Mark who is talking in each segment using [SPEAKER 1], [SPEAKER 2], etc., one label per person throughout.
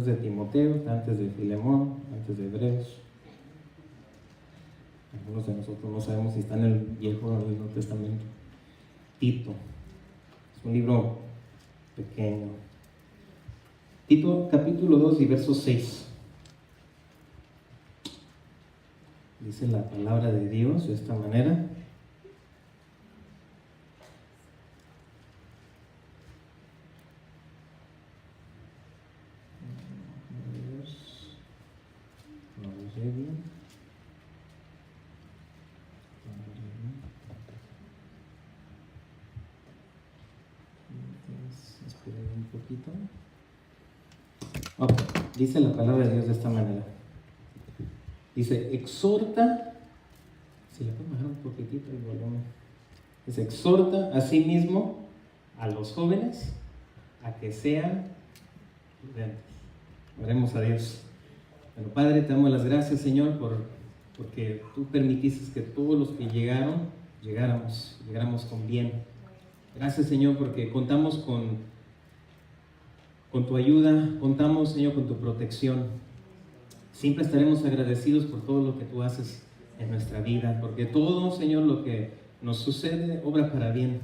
[SPEAKER 1] antes de Timoteo, antes de Filemón, antes de Hebreos. Algunos de nosotros no sabemos si está en el Viejo o en el Nuevo Testamento. Tito, es un libro pequeño. Tito, capítulo 2 y verso 6. Dice la palabra de Dios de esta manera. Esperen un poquito. Okay. Dice la palabra de Dios de esta manera. Dice, exhorta, si le puedo bajar un poquitito el volumen. Dice, exhorta a sí mismo a los jóvenes a que sean prudentes. Oremos a Dios. Bueno, Padre, te damos las gracias, Señor, porque tú permitiste que todos los que llegáramos con bien. Gracias, Señor, porque contamos con tu ayuda, contamos, Señor, con tu protección. Siempre estaremos agradecidos por todo lo que tú haces en nuestra vida, porque todo, Señor, lo que nos sucede, obra para bien.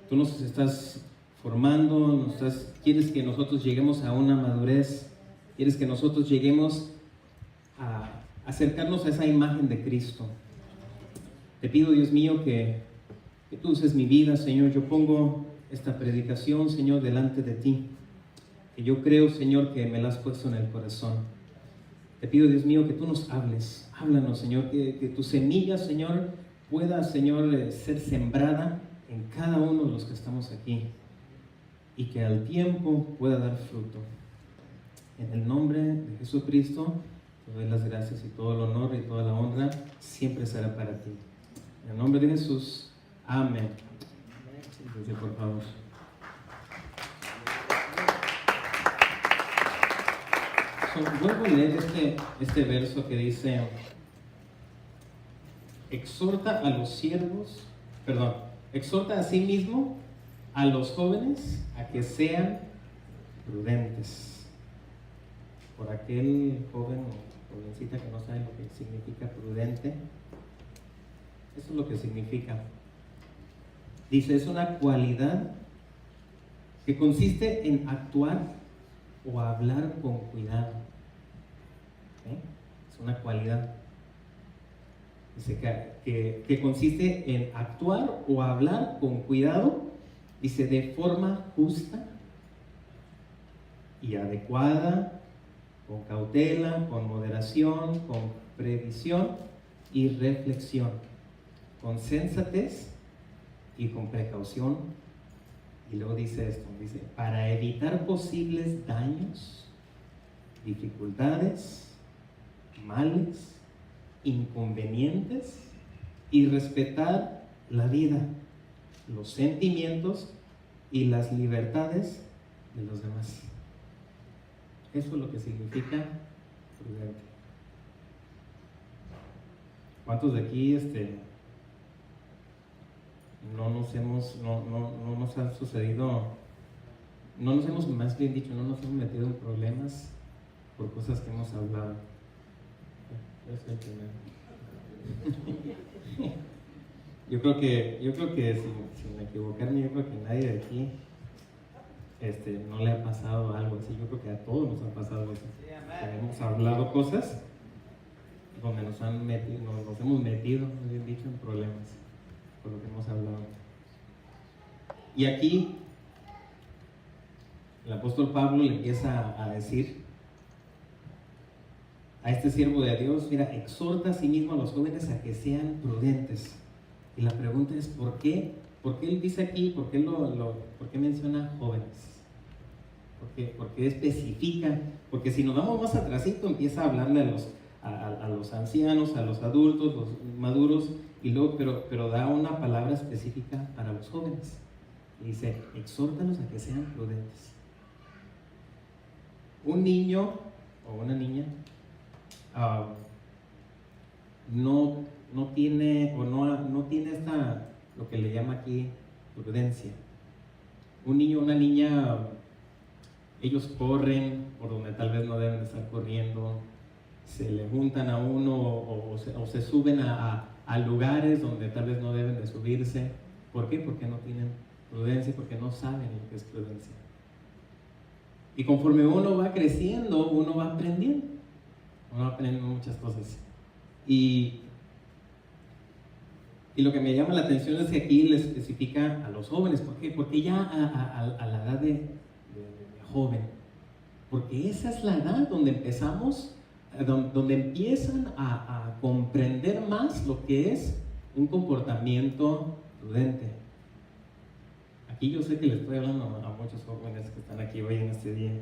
[SPEAKER 1] Tú nos estás formando, quieres que nosotros lleguemos a una madurez, quieres que nosotros lleguemos a acercarnos a esa imagen de Cristo. Te pido, Dios mío, que tú uses mi vida, Señor. Yo pongo esta predicación, Señor, delante de ti, que yo creo, Señor, que me la has puesto en el corazón. Te pido, Dios mío, que tú nos hables. Háblanos, Señor, que tu semilla, Señor, pueda, Señor, ser sembrada en cada uno de los que estamos aquí y que al tiempo pueda dar fruto. En el nombre de Jesucristo, te doy las gracias y todo el honor y toda la honra siempre será para ti. En el nombre de Jesús, amén. Siéntense, por favor. Vuelvo a leer este verso que dice, exhorta a sí mismo a los jóvenes a que sean prudentes. Por aquel joven o jovencita que no sabe lo que significa prudente, eso es lo que significa. Dice, es una cualidad que consiste en actuar o hablar con cuidado. Es una cualidad. Dice que consiste en actuar o hablar con cuidado, dice, de forma justa y adecuada, con cautela, con moderación, con previsión y reflexión, con sensatez y con precaución. Y luego dice esto, dice, para evitar posibles daños, dificultades, males, inconvenientes y respetar la vida, los sentimientos y las libertades de los demás. Eso es lo que significa prudente. ¿Cuántos de aquí no nos ha sucedido, no nos hemos metido en problemas por cosas que hemos hablado? Yo creo que sin equivocarme, yo creo que nadie de aquí no le ha pasado algo así. Yo creo que a todos nos ha pasado eso. Hemos hablado cosas donde nos hemos metido, más bien dicho, en problemas por lo que hemos hablado. Y aquí el apóstol Pablo le empieza a decir a este siervo de Dios, mira, exhorta a sí mismo a los jóvenes a que sean prudentes. Y la pregunta es, ¿por qué? ¿Por qué él dice aquí, por qué menciona jóvenes? ¿Por qué especifica? Porque si nos vamos más atrásito, empieza a hablarle a los ancianos, a los adultos, los maduros, y luego, pero da una palabra específica para los jóvenes. Y dice, exhórtalos a que sean prudentes. Un niño o una niña no tiene lo que le llama aquí prudencia. Un niño o una niña, ellos corren por donde tal vez no deben de estar corriendo, se le juntan a uno o se suben a lugares donde tal vez no deben de subirse. ¿Por qué? Porque no tienen prudencia, porque no saben lo que es prudencia. Y conforme uno va creciendo, uno va aprendiendo muchas cosas. Y lo que me llama la atención es que aquí le especifica a los jóvenes. ¿Por qué? Porque ya a la edad de joven, porque esa es la edad donde empezamos, donde empiezan a comprender más lo que es un comportamiento prudente. Aquí yo sé que le estoy hablando a muchos jóvenes que están aquí hoy en este día.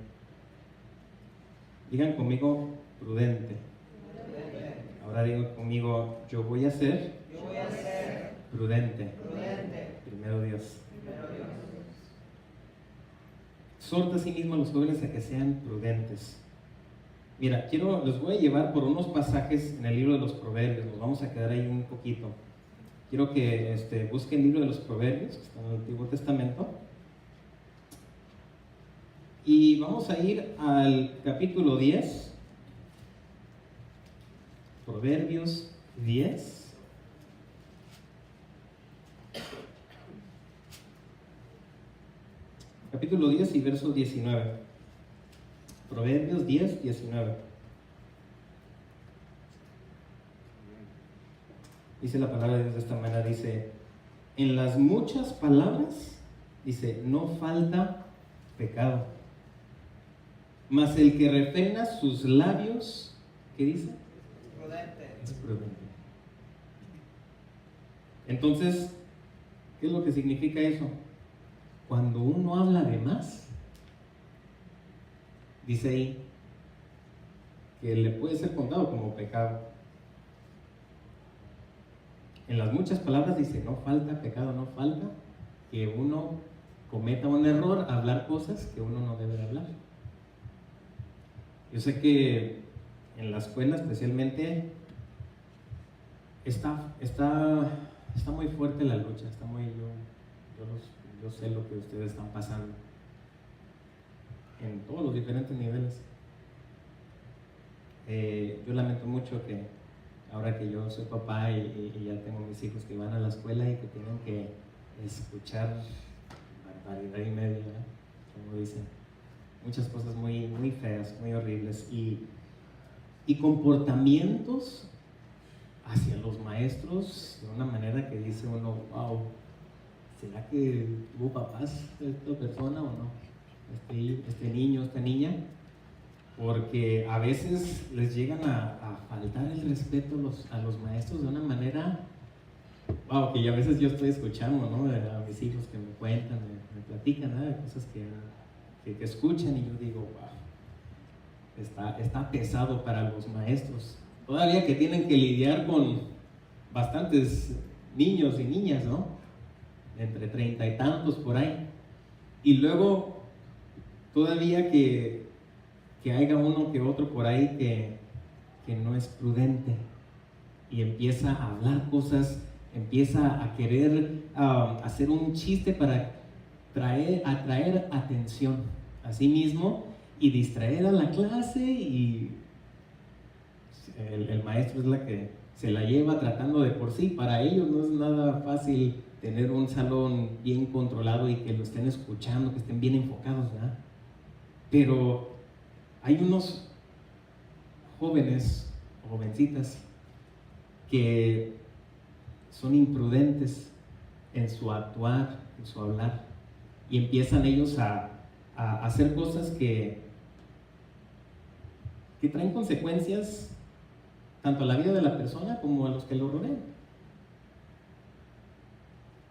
[SPEAKER 1] Digan conmigo, prudente. Ahora digan conmigo, yo voy a ser prudente. Primero Dios. Exhorta a sí mismo a los jóvenes a que sean prudentes. Mira, les voy a llevar por unos pasajes en el libro de los Proverbios. Nos vamos a quedar ahí un poquito. Quiero que busquen el libro de los Proverbios, que está en el Antiguo Testamento. Y vamos a ir al capítulo 10. Proverbios 10. Capítulo 10 y verso 19. Proverbios 10, 19. Dice la palabra de Dios de esta manera, dice, en las muchas palabras, dice, no falta pecado, mas el que refrena sus labios, ¿qué dice? Es prudente. Entonces, ¿qué es lo que significa eso? Cuando uno habla de más, dice ahí, que le puede ser contado como pecado. En las muchas palabras dice, no falta pecado, no falta que uno cometa un error, hablar cosas que uno no debe de hablar. Yo sé que en la escuela especialmente está muy fuerte la lucha, yo sé lo que ustedes están pasando en todos los diferentes niveles. Yo lamento mucho que ahora que yo soy papá y ya tengo mis hijos que van a la escuela y que tienen que escuchar barbaridad y media, ¿eh? Como dicen, muchas cosas muy, muy feas, muy horribles y comportamientos hacia los maestros de una manera que dice uno, wow, ¿será que tuvo papás esta persona o no? Este niño, esta niña. Porque a veces les llegan a faltar el respeto a los maestros de una manera, wow, que a veces yo estoy escuchando, ¿no? A mis hijos que me cuentan, me platican, ¿no? De cosas que escuchan y yo digo, wow, está pesado para los maestros. Todavía que tienen que lidiar con bastantes niños y niñas, ¿no? Entre 30 y tantos por ahí. Y luego, todavía que haya uno que otro por ahí que no es prudente y empieza a hablar cosas, empieza a querer hacer un chiste para atraer atención a sí mismo y distraer a la clase, y el maestro es la que se la lleva tratando de por sí. Para ellos no es nada fácil tener un salón bien controlado y que lo estén escuchando, que estén bien enfocados, ¿verdad? Pero hay unos jóvenes o jovencitas que son imprudentes en su actuar, en su hablar, y empiezan ellos a hacer cosas que traen consecuencias tanto a la vida de la persona como a los que lo rodean.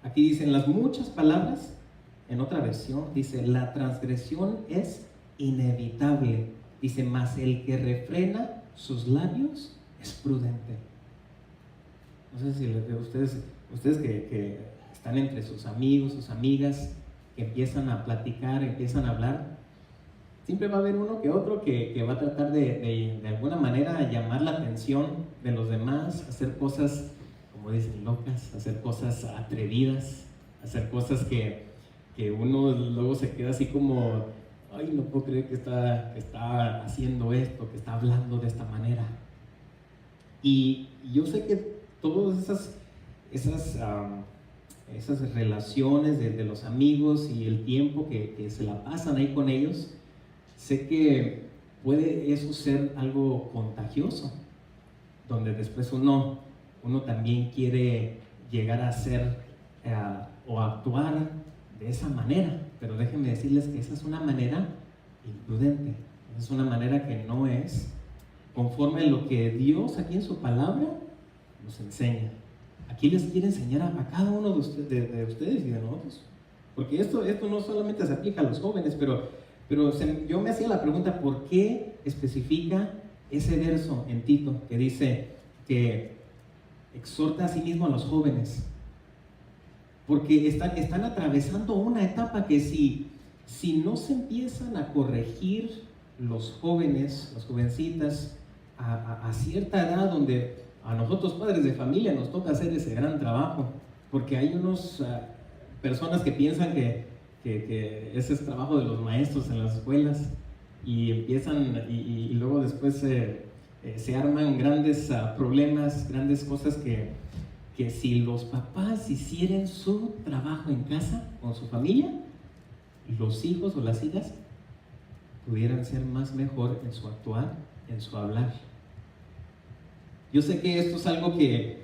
[SPEAKER 1] Aquí dicen las muchas palabras, en otra versión dice, la transgresión es inevitable. Dice, mas el que refrena sus labios es prudente. No sé si ustedes que están entre sus amigos, sus amigas, que empiezan a platicar, empiezan a hablar, siempre va a haber uno que otro que va a tratar de alguna manera llamar la atención de los demás, hacer cosas, como dicen, locas, hacer cosas atrevidas, hacer cosas que uno luego se queda así como ay, no puedo creer que está haciendo esto, que está hablando de esta manera. Y yo sé que todas esas relaciones de los amigos y el tiempo que se la pasan ahí con ellos, sé que puede eso ser algo contagioso, donde después uno también quiere llegar a ser o actuar de esa manera, pero déjenme decirles que esa es una manera imprudente, esa es una manera que no es conforme a lo que Dios aquí en su palabra nos enseña. Aquí les quiere enseñar a cada uno de ustedes y de nosotros, porque esto no solamente se aplica a los jóvenes, pero yo me hacía la pregunta, ¿por qué especifica ese verso en Tito que dice que exhorta a sí mismo a los jóvenes? Porque están atravesando una etapa que si no se empiezan a corregir los jóvenes, las jovencitas, a cierta edad donde a nosotros padres de familia nos toca hacer ese gran trabajo, porque hay unas personas que piensan que ese es trabajo de los maestros en las escuelas y empiezan y luego después se arman grandes problemas, grandes cosas que si los papás hicieran su trabajo en casa con su familia, los hijos o las hijas pudieran ser más mejor en su actuar, en su hablar. Yo sé que esto es algo que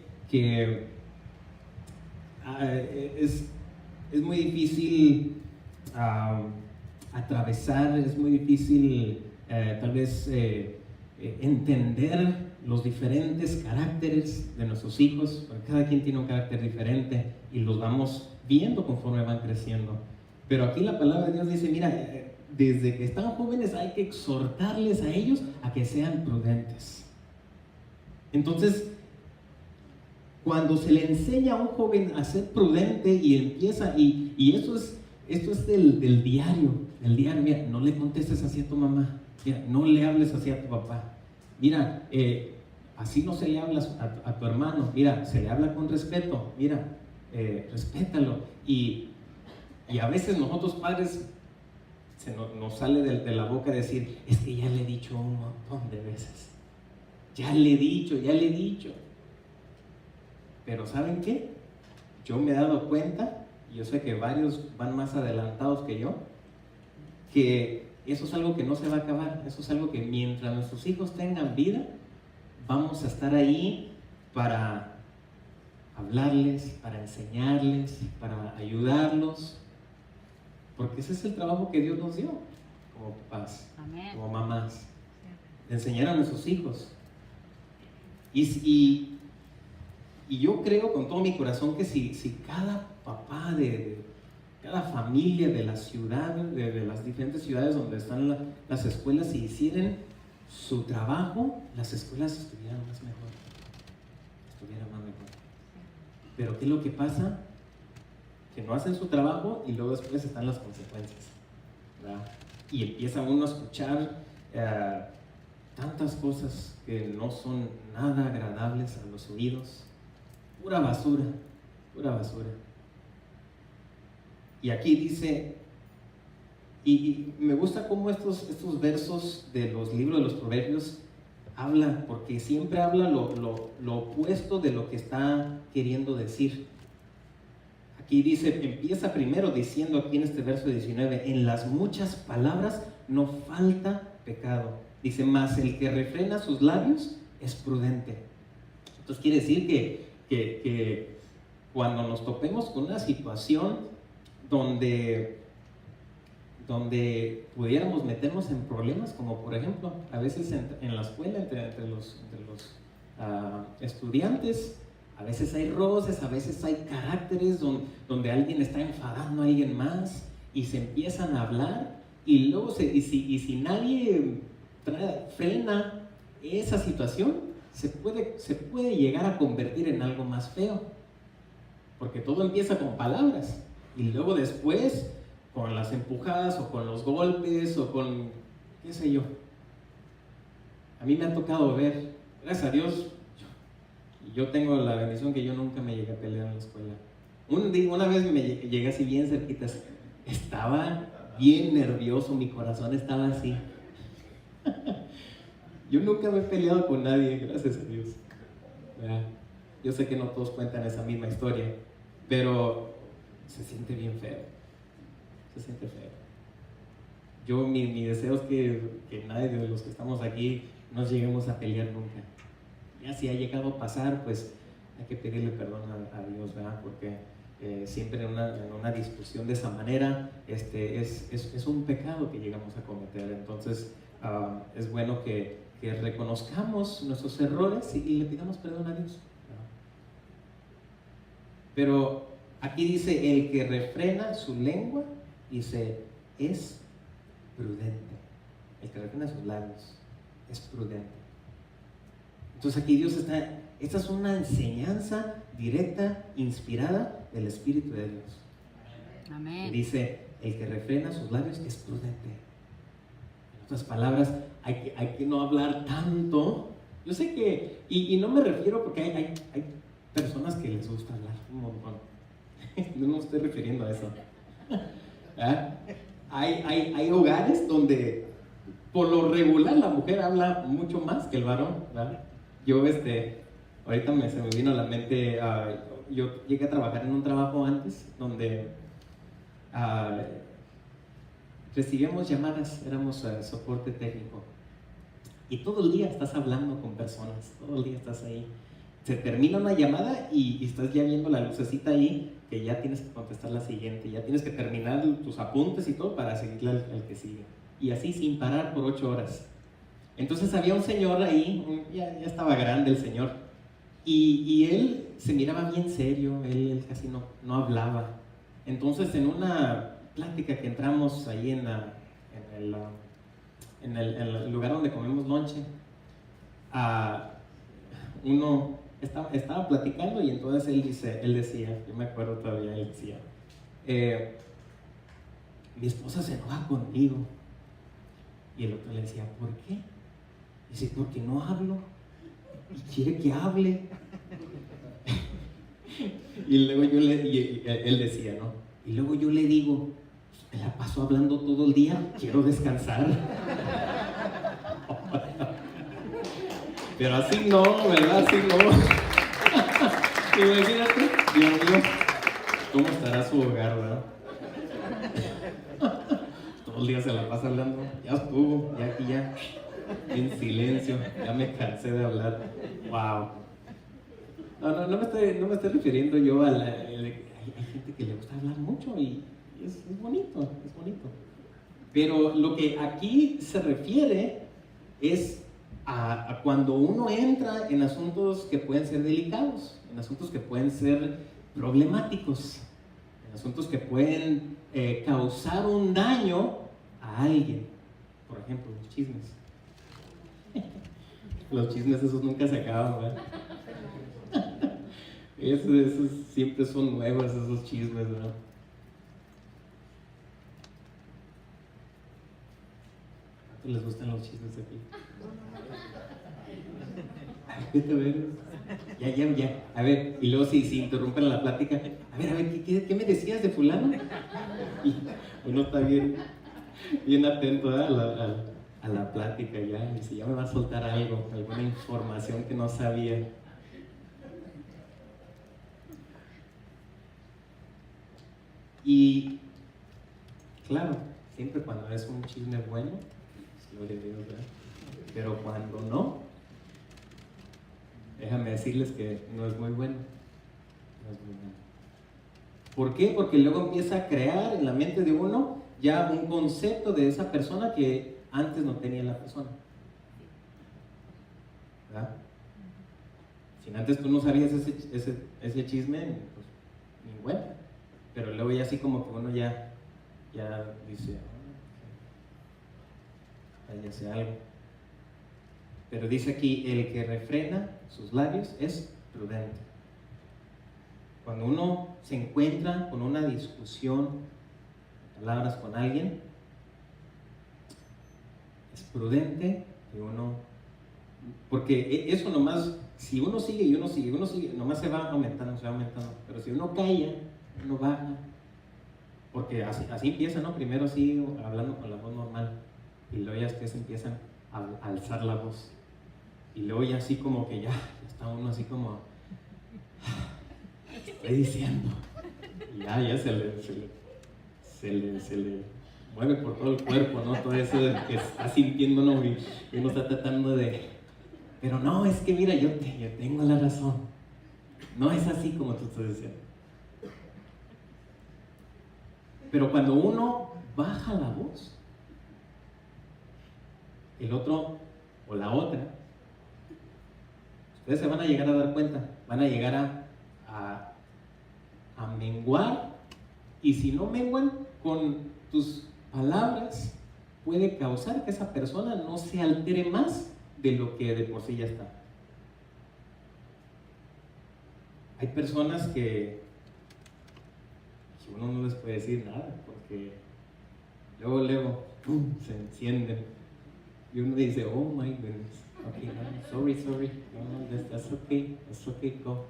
[SPEAKER 1] es muy difícil atravesar, es muy difícil tal vez entender los diferentes caracteres de nuestros hijos, porque cada quien tiene un carácter diferente y los vamos viendo conforme van creciendo. Pero aquí la palabra de Dios dice, mira, desde que están jóvenes hay que exhortarles a ellos a que sean prudentes. Entonces, cuando se le enseña a un joven a ser prudente y empieza, y esto es del diario, mira, no le contestes así a tu mamá, mira, no le hables así a tu papá, mira, así no se le habla a tu hermano, mira, se le habla con respeto, mira, respétalo. Y a veces nosotros padres nos sale de la boca decir, es que ya le he dicho un montón de veces, ya le he dicho. Pero ¿saben qué? Yo me he dado cuenta, y yo sé que varios van más adelantados que yo, que eso es algo que no se va a acabar. Eso es algo que mientras nuestros hijos tengan vida, vamos a estar ahí para hablarles, para enseñarles, para ayudarlos, porque ese es el trabajo que Dios nos dio como papás, amén, como mamás, de enseñar a nuestros hijos. Y yo creo con todo mi corazón que si cada papá de cada familia de la ciudad, de las diferentes ciudades donde están las escuelas, si hicieran su trabajo, las escuelas estuvieran más mejor. Pero ¿qué es lo que pasa? Que no hacen su trabajo y luego después están las consecuencias, ¿verdad? Y empieza uno a escuchar tantas cosas que no son nada agradables a los oídos, pura basura. Y aquí dice, y me gusta cómo estos versos de los libros de los Proverbios hablan, porque siempre habla lo opuesto de lo que está queriendo decir. Aquí dice, empieza primero diciendo aquí en este verso 19, en las muchas palabras no falta pecado. Dice, mas el que refrena sus labios es prudente. Entonces quiere decir que cuando nos topemos con una situación donde pudiéramos meternos en problemas, como por ejemplo, a veces en la escuela, entre los estudiantes, a veces hay roces, a veces hay caracteres donde alguien está enfadando a alguien más y se empiezan a hablar y luego si nadie frena esa situación, se puede llegar a convertir en algo más feo, porque todo empieza con palabras y luego después con las empujadas o con los golpes o con qué sé yo. A mí me ha tocado ver, gracias a Dios, yo tengo la bendición que yo nunca me llegué a pelear en la escuela. Una vez me llegué así bien cerquitas, estaba bien nervioso, mi corazón estaba así. Yo nunca me he peleado con nadie, gracias a Dios. ¿Verdad? Yo sé que no todos cuentan esa misma historia, pero se siente bien feo. Se siente feo. Mi deseo es que nadie de los que estamos aquí nos lleguemos a pelear nunca. Ya si ha llegado a pasar, pues hay que pedirle perdón a Dios, ¿verdad? Porque siempre en una discusión de esa manera es un pecado que llegamos a cometer. Entonces es bueno que reconozcamos nuestros errores y le pidamos perdón a Dios, ¿verdad? Pero aquí dice, el que refrena su lengua, dice, es prudente. El que refrena sus labios es prudente. Entonces aquí Dios esta es una enseñanza directa, inspirada del Espíritu de Dios.
[SPEAKER 2] Amén.
[SPEAKER 1] Dice, el que refrena sus labios es prudente. En otras palabras, hay que no hablar tanto. Yo sé que, y no me refiero porque hay personas que les gusta hablar un montón. No me estoy refiriendo a eso. ¿Ah? Hay hogares donde por lo regular la mujer habla mucho más que el varón, ¿verdad? Yo ahorita se me vino a la mente, yo llegué a trabajar en un trabajo antes donde recibíamos llamadas, éramos soporte técnico y todo el día estás hablando con personas, todo el día estás ahí. Se termina una llamada y estás ya viendo la lucecita ahí que ya tienes que contestar la siguiente, ya tienes que terminar tus apuntes y todo para seguirle al que sigue. Y así sin parar por 8 horas. Entonces había un señor ahí, ya estaba grande el señor, y él se miraba bien serio, él casi no hablaba. Entonces en una plática que entramos ahí en el lugar donde comemos lonche, uno estaba platicando y entonces él decía, yo me acuerdo todavía, él decía, mi esposa se enoja conmigo. Y el otro le decía, ¿por qué? Dice, porque no hablo y quiere que hable. Y luego él decía, ¿no? Y luego yo le digo, me la paso hablando todo el día, quiero descansar. Pero así no, ¿verdad? Así no. Imagínate, Dios mío, ¿cómo estará su hogar, verdad? Todo el día se la pasa hablando, ya estuvo, ya aquí ya, en silencio, ya me cansé de hablar. Wow. No me estoy refiriendo yo a hay gente que le gusta hablar mucho y es bonito, es bonito. Pero lo que aquí se refiere es a cuando uno entra en asuntos que pueden ser delicados, en asuntos que pueden ser problemáticos, en asuntos que pueden causar un daño a alguien. Por ejemplo, los chismes. Los chismes esos nunca se acaban, ¿verdad? Esos siempre son nuevos, esos chismes, ¿verdad? ¿A les gustan los chismes aquí? Vete a ver. Ya. A ver, y luego si interrumpen la plática, a ver, ¿qué me decías de fulano? Y uno está bien atento a la plática ya, y dice, ya me va a soltar algo, alguna información que no sabía. Y claro, siempre cuando es un chisme bueno, gloria a Dios, ¿verdad? Pero cuando no, déjame decirles que no es muy bueno. No es muy bueno. ¿Por qué? Porque luego empieza a crear en la mente de uno ya un concepto de esa persona que antes no tenía la persona. ¿Verdad? Si antes tú no sabías ese chisme, pues ni bueno. Pero luego ya así como que uno ya dice, ya sé algo. Pero dice aquí, el que refrena sus labios es prudente. Cuando uno se encuentra con una discusión, palabras con alguien, es prudente que uno, porque eso nomás, si uno sigue y uno sigue, nomás se va aumentando, pero si uno calla, uno baja. Porque así empieza, ¿no? Primero así, hablando con la voz normal, y luego ya después empiezan a alzar la voz. Y luego ya así como que ya está uno así como, estoy diciendo. Y ya se le mueve por todo el cuerpo, ¿no? Todo eso que está sintiendo uno y uno está tratando de... Pero no, es que mira, yo tengo la razón. No es así como tú estás diciendo. Pero cuando uno baja la voz, el otro o la otra, ustedes se van a llegar a dar cuenta, van a llegar a menguar, y si no menguan con tus palabras, puede causar que esa persona no se altere más de lo que de por sí ya está. Hay personas que uno no les puede decir nada, porque luego ¡pum!, se encienden y uno dice, oh my goodness, okay, no, sorry, no, that's okay, go.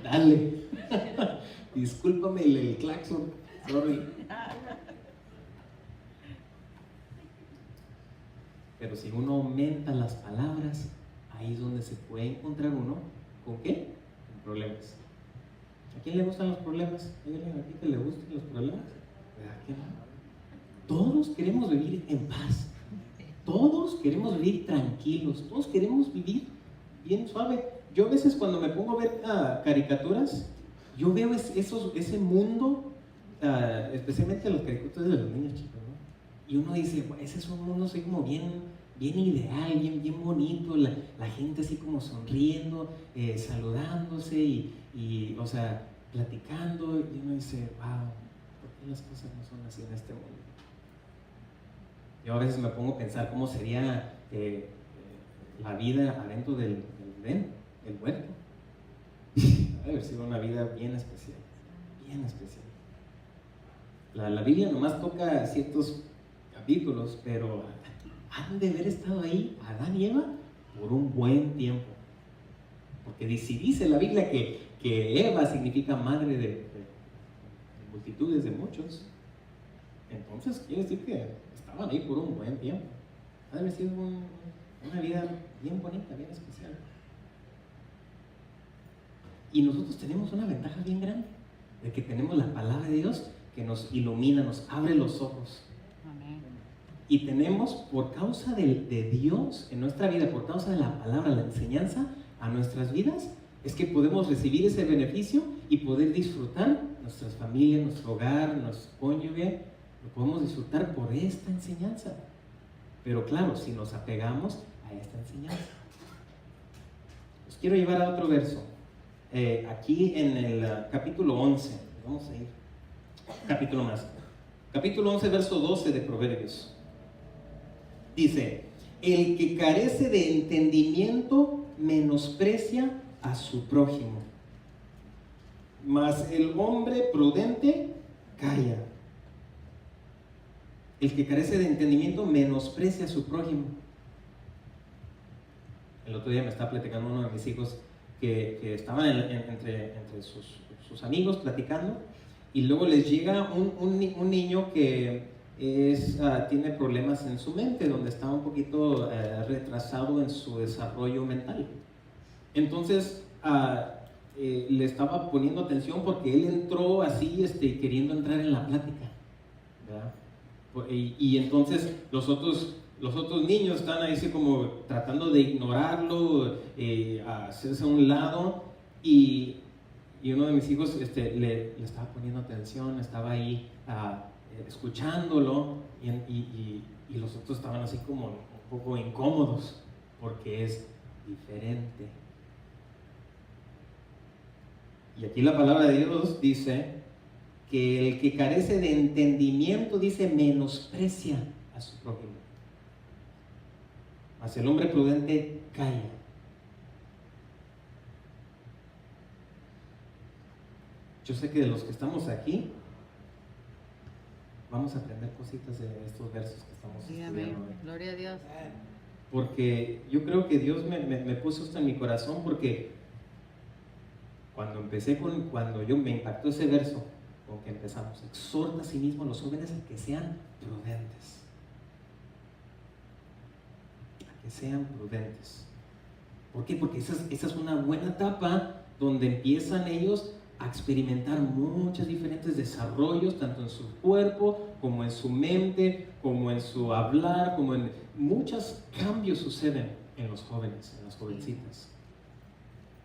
[SPEAKER 1] Dale, discúlpame el claxon, sorry. Pero si uno aumenta las palabras, ahí es donde se puede encontrar uno, ¿con qué? Con problemas. ¿A quién le gustan los problemas? ¿Hay alguien aquí que le gusten los problemas? ¿Verdad que no? Todos queremos vivir en paz. Todos queremos vivir tranquilos. Todos queremos vivir bien suave. Yo a veces cuando me pongo a ver caricaturas, yo veo ese mundo, especialmente las caricaturas de los niños chicos, ¿no? Y uno dice, ese es un mundo así como bien ideal, bien bonito, la gente así como sonriendo, saludándose y, o sea, platicando, y uno dice, wow, ¿por qué las cosas no son así en este mundo? Yo a veces me pongo a pensar cómo sería la vida adentro del Edén, el huerto. Debe haber sido una vida bien especial, bien especial. La Biblia nomás toca ciertos capítulos, pero han de haber estado ahí Adán y Eva por un buen tiempo. Porque si dice la Biblia que Eva significa madre de multitudes de muchos, entonces quiere decir que estaban ahí por un buen tiempo. Ha de haber sido una vida bien bonita, bien especial. Y nosotros tenemos una ventaja bien grande, de que tenemos la palabra de Dios que nos ilumina, nos abre los ojos. Amén. Y tenemos, por causa de Dios en nuestra vida, por causa de la palabra, la enseñanza a nuestras vidas, es que podemos recibir ese beneficio y poder disfrutar nuestras familias, nuestro hogar, nuestro cónyuge, lo podemos disfrutar por esta enseñanza. Pero claro, si nos apegamos a esta enseñanza. Os quiero llevar a otro verso. Aquí en el capítulo 11, vamos a ir, capítulo 11, verso 12 de Proverbios. Dice, el que carece de entendimiento menosprecia a su prójimo, mas el hombre prudente calla. El que carece de entendimiento menosprecia a su prójimo. El otro día me estaba platicando uno de mis hijos que estaban entre sus amigos platicando, y luego les llega un niño que tiene problemas en su mente, donde está un poquito retrasado en su desarrollo mental. Entonces le estaba poniendo atención porque él entró así queriendo entrar en la plática, ¿verdad? Y entonces los otros niños están ahí así como tratando de ignorarlo, hacerse a un lado, y uno de mis hijos le estaba poniendo atención, estaba ahí escuchándolo, y los otros estaban así como un poco incómodos porque es diferente. Y aquí la palabra de Dios dice que el que carece de entendimiento, dice, menosprecia a su prójimo, mas el hombre prudente calla. Yo sé que de los que estamos aquí vamos a aprender cositas de estos versos que estamos estudiando hoy.
[SPEAKER 2] Gloria a Dios.
[SPEAKER 1] Porque yo creo que Dios me puso esto en mi corazón, porque cuando yo me impactó ese verso, con que empezamos. Exhorta a sí mismo a los jóvenes a que sean prudentes. A que sean prudentes. ¿Por qué? Porque esa es una buena etapa donde empiezan ellos a experimentar muchos diferentes desarrollos, tanto en su cuerpo, como en su mente, como en su hablar, como en muchos cambios suceden en los jóvenes, en las jovencitas.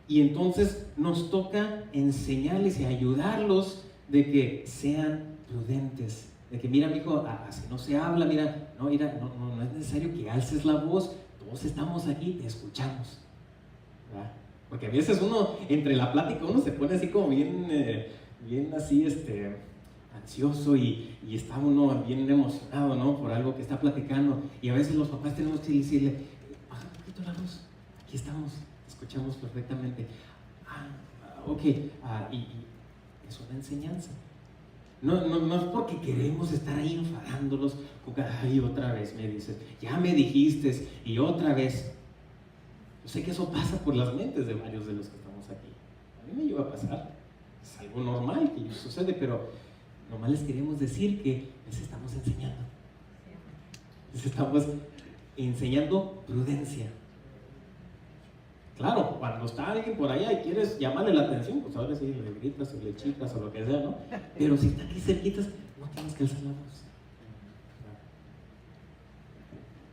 [SPEAKER 1] Y entonces nos toca enseñarles y ayudarlos de que sean prudentes, de que mira, mijo, así no se habla, mira, no es necesario que alces la voz, todos estamos aquí, te escuchamos, ¿verdad? Porque a veces uno, entre la plática, uno se pone así como bien así, ansioso y está uno bien emocionado, ¿no? Por algo que está platicando. Y a veces los papás tenemos que decirle, baja un poquito la voz, aquí estamos, escuchamos perfectamente. Ok, y es una enseñanza. No es porque queremos estar ahí enfadándolos, porque, ay, otra vez me dices, ya me dijiste, y otra vez. Yo sé que eso pasa por las mentes de varios de los que estamos aquí. A mí me llegó a pasar. Es algo normal que sucede, pero nomás les queremos decir que les estamos enseñando. Les estamos enseñando prudencia. Claro, cuando está alguien por allá y quieres llamarle la atención, pues ahora sí le gritas o le chicas o lo que sea, ¿no? Pero si está aquí cerquitas, no tienes que alzar la voz.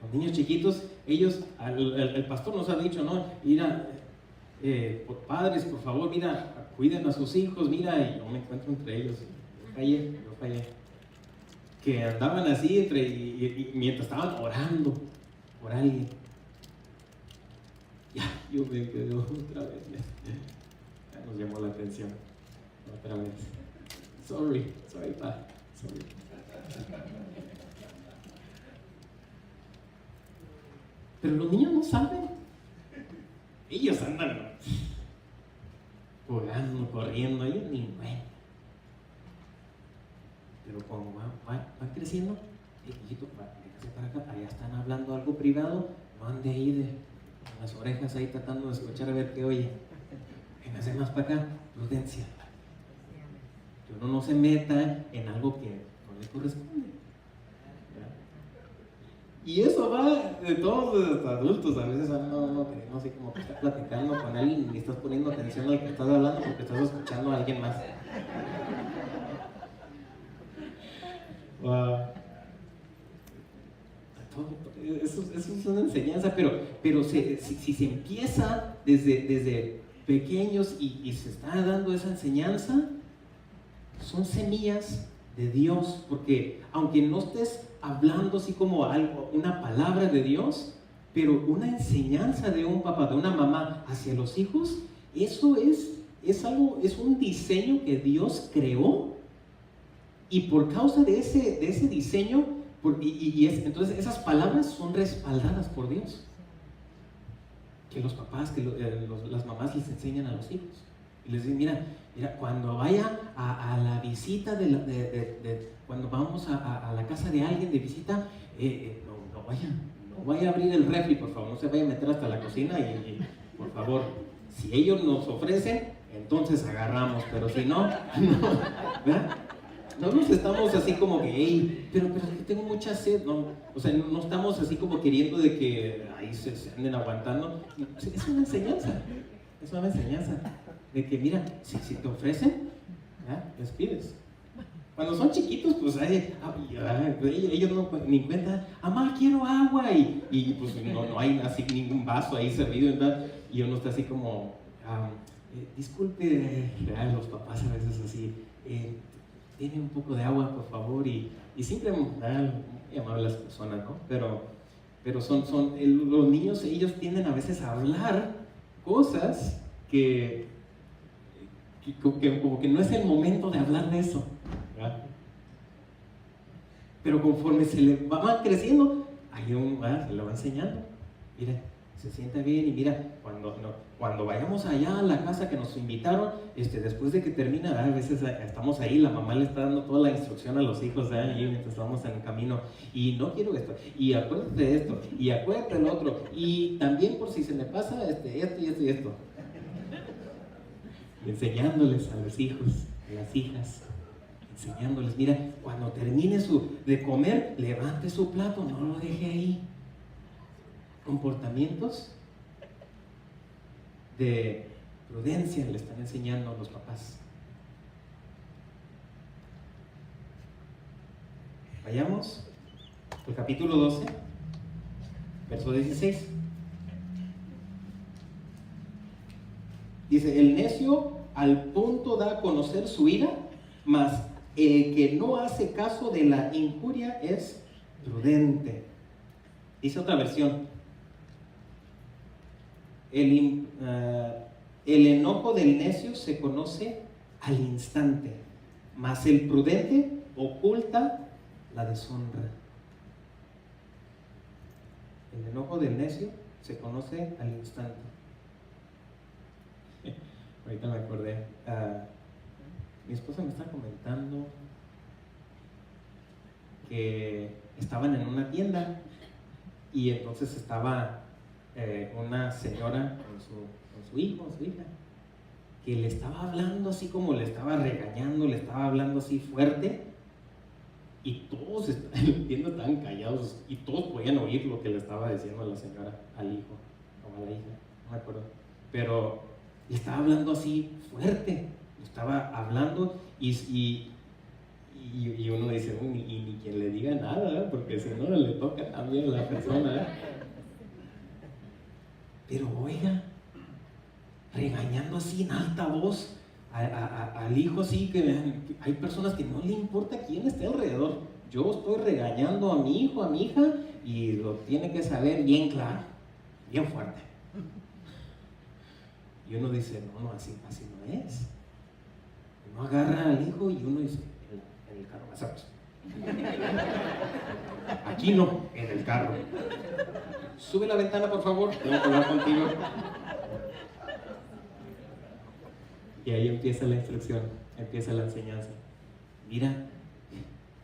[SPEAKER 1] Los niños chiquitos, ellos, el pastor nos ha dicho, ¿no? Mira, padres, por favor, mira, cuiden a sus hijos, mira, y yo me encuentro entre ellos, yo fallé. Que andaban así y mientras estaban orando por alguien. Ya, yo me quedo otra vez. Ya nos llamó la atención. Otra vez. Sorry, pa. Sorry. Pero los niños no saben. Ellos andan jugando, corriendo, ellos ni bueno. Pero como van creciendo, hijito, véngase para acá, allá están hablando algo privado, no ande ahí de las orejas ahí tratando de escuchar a ver qué oye. Véngase más para acá, prudencia. Que uno no se meta en algo que no le corresponde. Y eso va de todos los adultos. A veces no queremos así como que estás platicando con alguien y estás poniendo atención al que estás hablando porque estás escuchando a alguien más. Wow. Eso es una enseñanza, pero si se empieza desde pequeños y se está dando esa enseñanza, son semillas de Dios, porque aunque no estés hablando así como algo, una palabra de Dios, pero una enseñanza de un papá, de una mamá hacia los hijos, eso es algo, es un diseño que Dios creó, y por causa de ese diseño, entonces esas palabras son respaldadas por Dios. Que los papás, las mamás les enseñan a los hijos. Y les dicen, mira, cuando vaya a la visita, cuando vamos a la casa de alguien de visita, no vaya a abrir el refri, por favor, no se vaya a meter hasta la cocina y por favor, si ellos nos ofrecen, entonces agarramos, pero si no, ¿verdad? No nos estamos así como que, hey, pero tengo mucha sed, ¿no? O sea, no estamos así como queriendo de que ahí se anden aguantando. Es una enseñanza, de que mira, si te ofrecen, les pides. Cuando son chiquitos, pues ellos no ni cuenta, mamá, quiero agua, y pues no hay así ningún vaso ahí servido, ¿verdad? Y uno está así como, disculpe, los papás a veces así, tiene un poco de agua, por favor, y siempre muy amables las personas, ¿no? Pero los niños, ellos tienden a veces a hablar cosas que como que no es el momento de hablar de eso, ¿verdad? Pero conforme se le va creciendo, se le va enseñando. Mira, se sienta bien y mira, cuando vayamos allá a la casa que nos invitaron, después de que termina, a veces estamos ahí, la mamá le está dando toda la instrucción a los hijos, y mientras estamos en el camino, y no quiero esto, y acuérdate de esto, y acuérdate del otro, y también por si se me pasa esto y esto. Enseñándoles a los hijos, a las hijas. enseñándoles, mira, cuando termine de comer, levante su plato, no lo deje ahí. Comportamientos de prudencia le están enseñando a los papás. Vayamos al capítulo 12, verso 16. Dice, el necio al punto da a conocer su ira, mas el que no hace caso de la injuria es prudente. Dice otra versión, el enojo del necio se conoce al instante, mas el prudente oculta la deshonra. El enojo del necio se conoce al instante. Ahorita me acordé, mi esposa me estaba comentando que estaban en una tienda y entonces estaba una señora con su hijo, su hija, que le estaba hablando así como le estaba regañando, le estaba hablando así fuerte, y todos estaban viendo tan callados y todos podían oír lo que le estaba diciendo a la señora, al hijo o a la hija, no me acuerdo, pero le estaba hablando así fuerte, le estaba hablando y uno dice, ni quien le diga nada, porque si no le toca también a la persona. Pero oiga, regañando así en alta voz al hijo, así que hay personas que no le importa quién esté alrededor. Yo estoy regañando a mi hijo, a mi hija, y lo tiene que saber bien claro, bien fuerte. Y uno dice, no, así no es. Uno agarra al hijo y uno dice, en el carro, ¿sabes? Aquí no, en el carro. Sube la ventana, por favor, tengo que hablar contigo. Y ahí empieza la instrucción, empieza la enseñanza. Mira,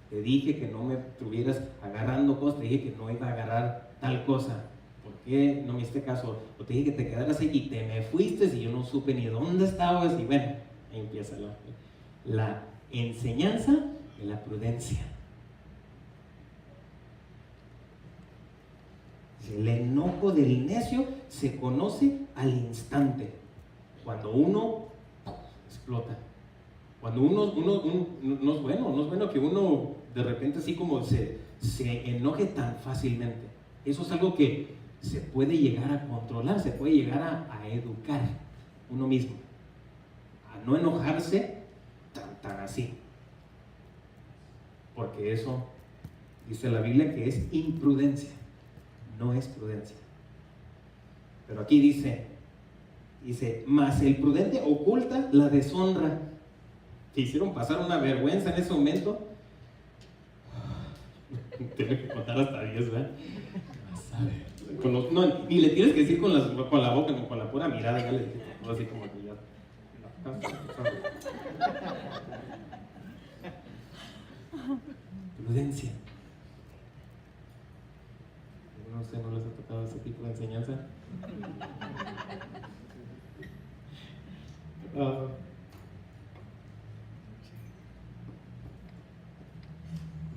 [SPEAKER 1] te dije que no me estuvieras agarrando cosas, te dije que no iba a agarrar tal cosa. ¿Por qué no me hiciste caso? O te dije que te quedaras ahí y te me fuiste y yo no supe ni dónde estabas. Y bueno, ahí empieza la enseñanza de la prudencia. El enojo del necio se conoce al instante. Cuando uno explota. Cuando uno no es bueno que uno de repente así como se enoje tan fácilmente. Eso es algo que se puede llegar a controlar, se puede llegar a educar uno mismo. A no enojarse tan así. Porque eso dice la Biblia que es imprudencia. No es prudencia. Pero aquí dice, mas el prudente oculta la deshonra. Te hicieron pasar una vergüenza en ese momento. Tengo que contar hasta 10, ¿verdad? No, ni le tienes que decir con la boca, no, con la pura mirada, ya le dije, así como que ya. Prudencia. ¿A usted no les ha tocado ese tipo de enseñanza?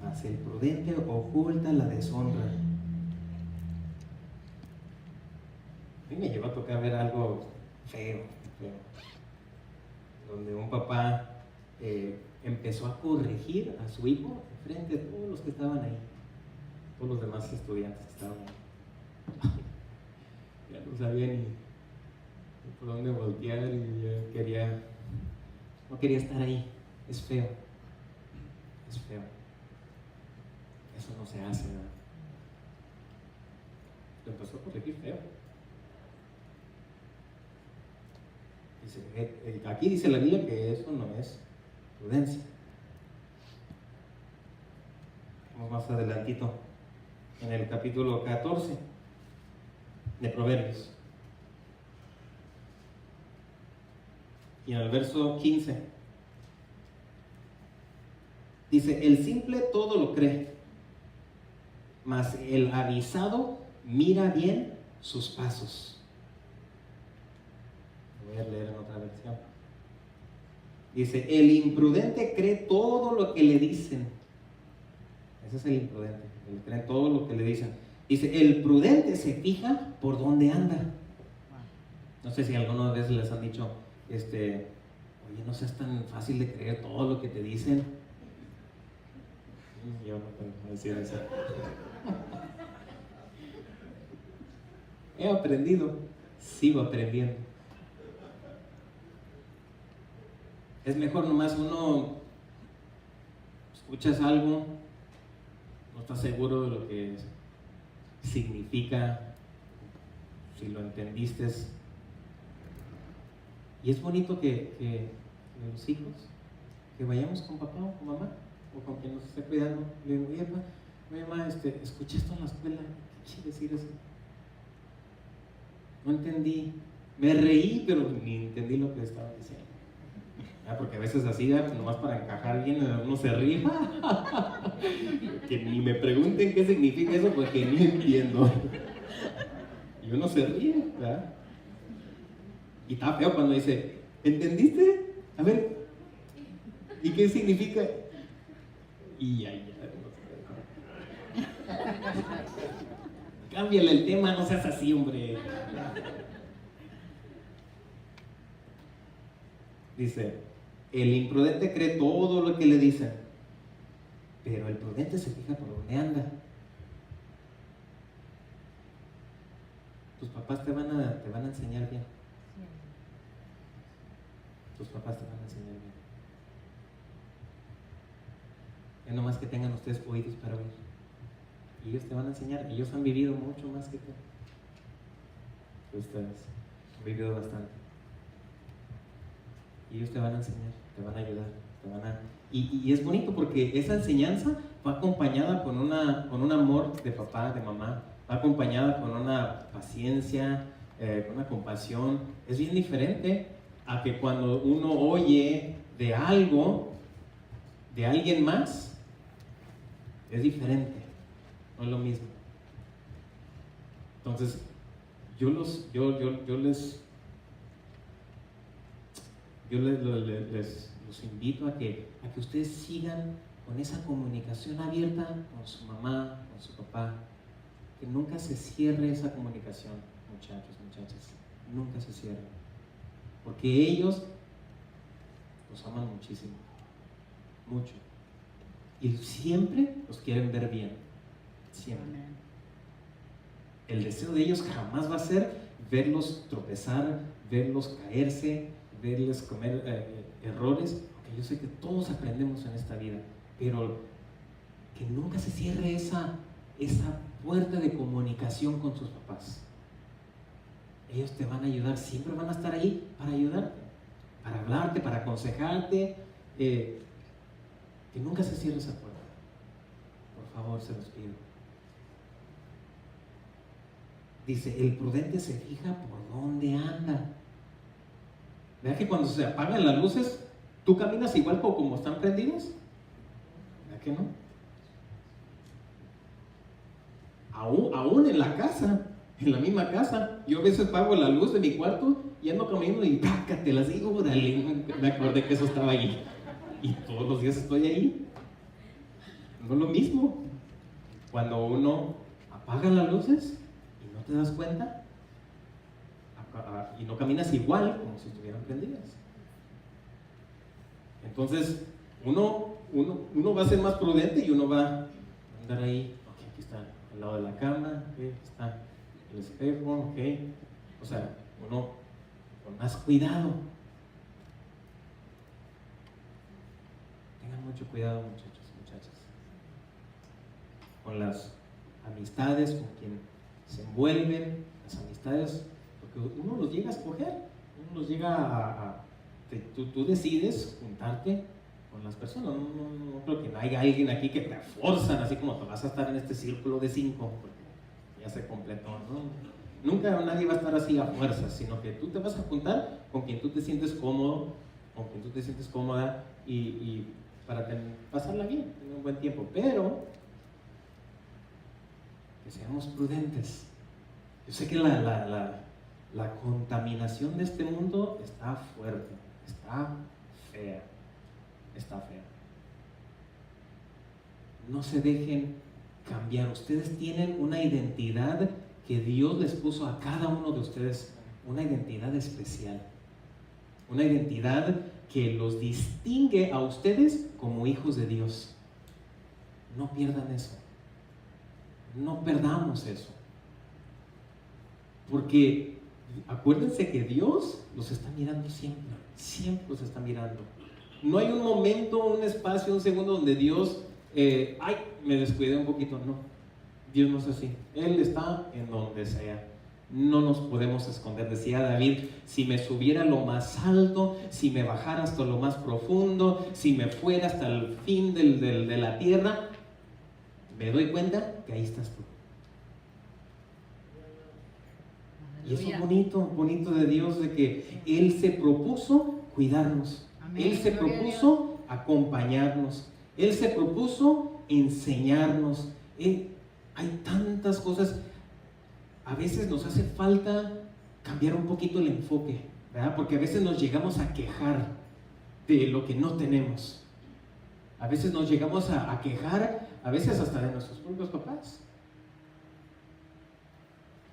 [SPEAKER 1] Mas el prudente oculta la deshonra. A mí me llevó a tocar ver algo feo, donde un papá empezó a corregir a su hijo frente a todos los que estaban ahí, todos los demás estudiantes que estaban ahí. Ya no sabía ni por dónde voltear y ya no quería estar ahí. Es feo, es feo. Eso no se hace, ¿verdad? Lo empezó a corregir feo. Aquí dice la Biblia que eso no es prudencia. Vamos más adelantito, en el capítulo 14 de Proverbios. Y en el verso 15 dice, el simple todo lo cree, mas el avisado mira bien sus pasos. Voy a leer en otra versión. Dice, el imprudente cree todo lo que le dicen. Ese es el imprudente, el que cree todo lo que le dicen. Dice, el prudente se fija por dónde anda. No sé si alguna vez les han dicho, oye, no seas tan fácil de creer todo lo que te dicen. Yo no puedo decir eso. He aprendido, sigo aprendiendo. Es mejor nomás uno escuchas algo, no estás seguro de lo que significa, si lo entendiste. Y es bonito que los hijos, que vayamos con papá o con mamá, o con quien nos esté cuidando, le digo, oye mamá, escuché esto en la escuela, ¿qué quiere decir eso? No entendí, me reí, pero ni entendí lo que estaba diciendo. Porque a veces así, nomás para encajar bien, uno se ríe. Que ni me pregunten qué significa eso, porque ni entiendo. Y uno se ríe, ¿verdad? Y está feo cuando dice, ¿entendiste? A ver, ¿y qué significa? Y ahí ya. Cámbiale el tema, no seas así, hombre. Dice, el imprudente cree todo lo que le dicen, pero el prudente se fija por dónde anda. Tus papás te van a enseñar bien. Tus papás te van a enseñar bien. Es nomás que tengan ustedes oídos para oír. Y ellos te van a enseñar. Ellos han vivido mucho más que tú. Ustedes han vivido bastante. Y ellos te van a enseñar, te van a ayudar, y es bonito porque esa enseñanza va acompañada con un amor de papá, de mamá, va acompañada con una paciencia, con una compasión. Es bien diferente a que cuando uno oye de algo, de alguien más, es diferente, no es lo mismo. Entonces, yo los invito a que ustedes sigan con esa comunicación abierta con su mamá, con su papá, que nunca se cierre esa comunicación, muchachos, muchachas, nunca se cierre, porque ellos los aman muchísimo, mucho, y siempre los quieren ver bien, siempre. El deseo de ellos jamás va a ser verlos tropezar, verlos caerse, verles comer errores, porque yo sé que todos aprendemos en esta vida, pero que nunca se cierre esa puerta de comunicación con sus papás. Ellos te van a ayudar, siempre van a estar ahí para ayudarte, para hablarte, para aconsejarte, que nunca se cierre esa puerta. Por favor, se los pido. Dice, el prudente se fija por dónde anda. ¿Verdad que cuando se apagan las luces, tú caminas igual como están prendidas? ¿Verdad que no? Aún en la casa, en la misma casa, yo a veces apago la luz de mi cuarto y ando caminando y te las digo, órale, me acordé que eso estaba ahí. Y todos los días estoy ahí. No es lo mismo. Cuando uno apaga las luces y no te das cuenta, y no caminas igual como si estuvieran prendidas. Entonces, uno va a ser más prudente y uno va a andar ahí, ok, aquí está al lado de la cama, okay, aquí está el espejo, ok. O sea, uno con más cuidado. Tengan mucho cuidado, muchachos, muchachas, con las amistades, con quien se envuelven, las amistades. Uno los llega a escoger, uno los llega tú decides juntarte con las personas. No creo que haya alguien aquí que te forzan, así como te vas a estar en este círculo de 5, porque ya se completó, ¿no? Nunca nadie va a estar así a fuerzas, sino que tú te vas a juntar con quien tú te sientes cómodo, con quien tú te sientes cómoda, y para pasarla bien, tener un buen tiempo, pero que seamos prudentes. Yo sé que la contaminación de este mundo está fuerte, está fea. Está fea. No se dejen cambiar. Ustedes tienen una identidad que Dios les puso a cada uno de ustedes, una identidad especial, una identidad que los distingue a ustedes como hijos de Dios. No pierdan eso, no perdamos eso, porque acuérdense que Dios los está mirando siempre, siempre los está mirando. No hay un momento, un espacio, un segundo donde Dios, me descuidé un poquito, no. Dios no es así, Él está en donde sea. No nos podemos esconder. Decía David, si me subiera a lo más alto, si me bajara hasta lo más profundo, si me fuera hasta el fin de la tierra, me doy cuenta que ahí estás tú. Y eso es bonito de Dios, de que Él se propuso cuidarnos. Amén. Él se propuso acompañarnos. Él se propuso enseñarnos. Hay tantas cosas. A veces nos hace falta cambiar un poquito el enfoque, ¿verdad? Porque a veces nos llegamos a quejar de lo que no tenemos. A veces nos llegamos a quejar, a veces hasta de nuestros propios papás.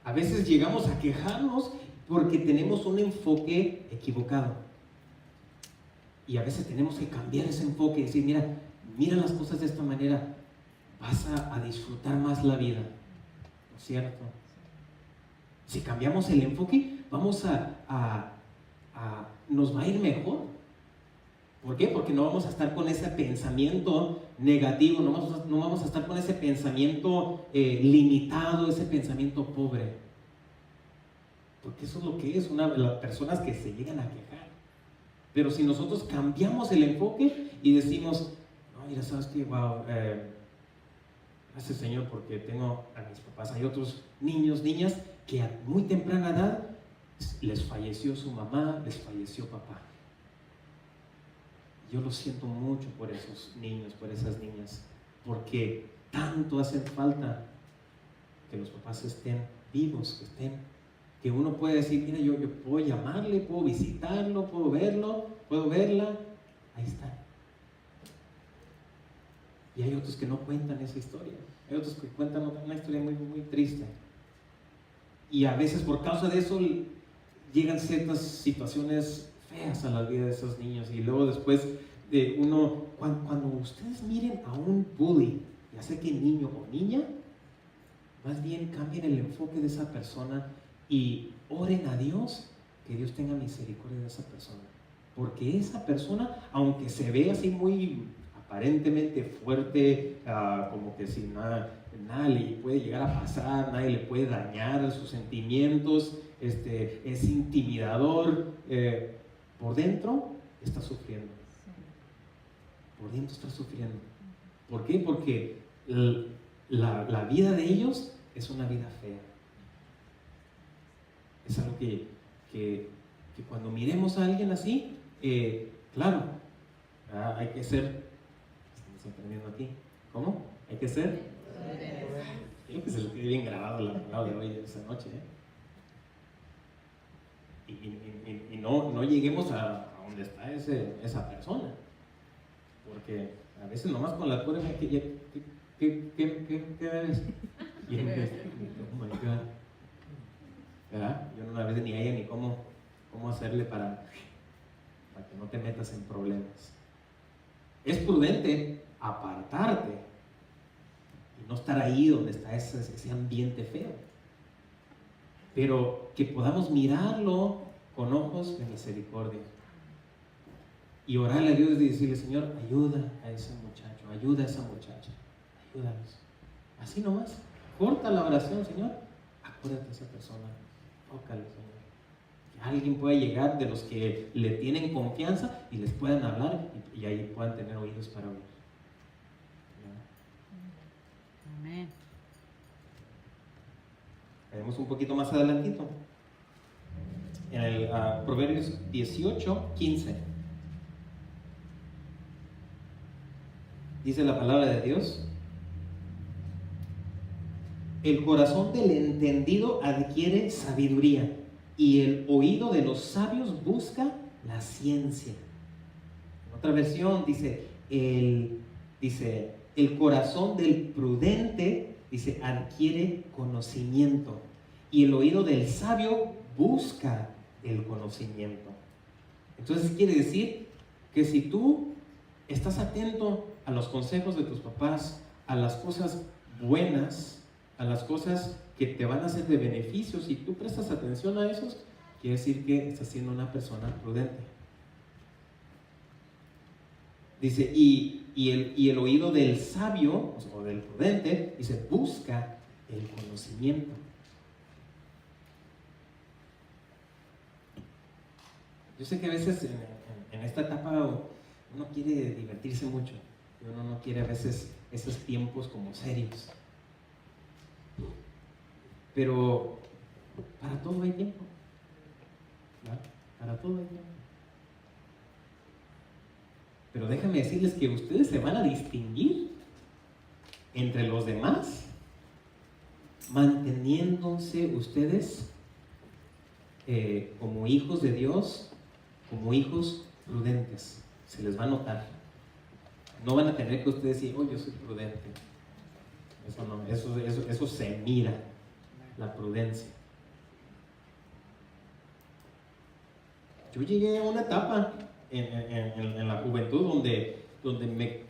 [SPEAKER 1] A veces llegamos a quejarnos porque tenemos un enfoque equivocado. Y a veces tenemos que cambiar ese enfoque y decir, mira las cosas de esta manera, vas a disfrutar más la vida, ¿no es cierto? Si cambiamos el enfoque, nos va a ir mejor. ¿Por qué? Porque no vamos a estar con ese pensamiento negativo, no vamos a estar con ese pensamiento limitado, ese pensamiento pobre. Porque eso es lo que es las personas que se llegan a quejar. Pero si nosotros cambiamos el enfoque y decimos, no, mira, ¿sabes qué? Wow, gracias Señor porque tengo a mis papás. Hay otros niños, niñas que a muy temprana edad les falleció su mamá, les falleció papá. Yo lo siento mucho por esos niños, por esas niñas, porque tanto hace falta que los papás estén vivos, que uno puede decir, mira, yo puedo llamarle, puedo visitarlo, puedo verlo, puedo verla, ahí está. Y hay otros que no cuentan esa historia, hay otros que cuentan una historia muy, muy triste. Y a veces por causa de eso llegan ciertas situaciones feas a la vida de esos niños. Y luego después de cuando ustedes miren a un bully, ya sea que niño o niña, más bien cambien el enfoque de esa persona y oren a Dios, que Dios tenga misericordia de esa persona. Porque esa persona, aunque se ve así muy aparentemente fuerte, como que si nada le puede llegar a pasar, nadie le puede dañar sus sentimientos, es intimidador, por dentro está sufriendo. Por dentro está sufriendo. ¿Por qué? Porque la vida de ellos es una vida fea. Es algo que cuando miremos a alguien así, claro, hay que ser, estamos aprendiendo aquí, ¿cómo? Hay que ser, creo que se lo quede bien grabado la palabra de hoy, de esa noche, y no lleguemos a donde está esa persona, porque a veces nomás con la pura ¿qué ves? Y oh my God, ¿verdad? Yo no la vez ni a ella ni cómo hacerle para que no te metas en problemas. Es prudente apartarte y no estar ahí donde está ese ambiente feo, pero que podamos mirarlo con ojos de misericordia y orarle a Dios y decirle, Señor, ayuda a ese muchacho, ayuda a esa muchacha, ayúdanos. Así nomás, corta la oración, Señor, acuérdate de esa persona, tócale, Señor. Que alguien pueda llegar de los que le tienen confianza y les puedan hablar y ahí puedan tener oídos para oír.
[SPEAKER 2] Amén.
[SPEAKER 1] Veremos un poquito más adelantito. En el Proverbios 18:15. Dice la palabra de Dios: el corazón del entendido adquiere sabiduría y el oído de los sabios busca la ciencia. Otra versión dice, el corazón del prudente, dice, adquiere conocimiento y el oído del sabio busca el conocimiento. Entonces quiere decir que si tú estás atento a los consejos de tus papás, a las cosas buenas, a las cosas que te van a ser de beneficio, si tú prestas atención a esos, quiere decir que estás siendo una persona prudente. Dice, y el oído del sabio, o del prudente, dice, busca el conocimiento. Yo sé que a veces en esta etapa uno quiere divertirse mucho, y uno no quiere a veces esos tiempos como serios. Pero para todo hay tiempo, ¿verdad? Para todo hay tiempo. Pero déjame decirles que ustedes se van a distinguir entre los demás manteniéndose ustedes como hijos de Dios, como hijos prudentes. Se les va a notar. No van a tener que ustedes decir, oh, yo soy prudente. Eso no, eso se mira, la prudencia. Yo llegué a una etapa en la juventud donde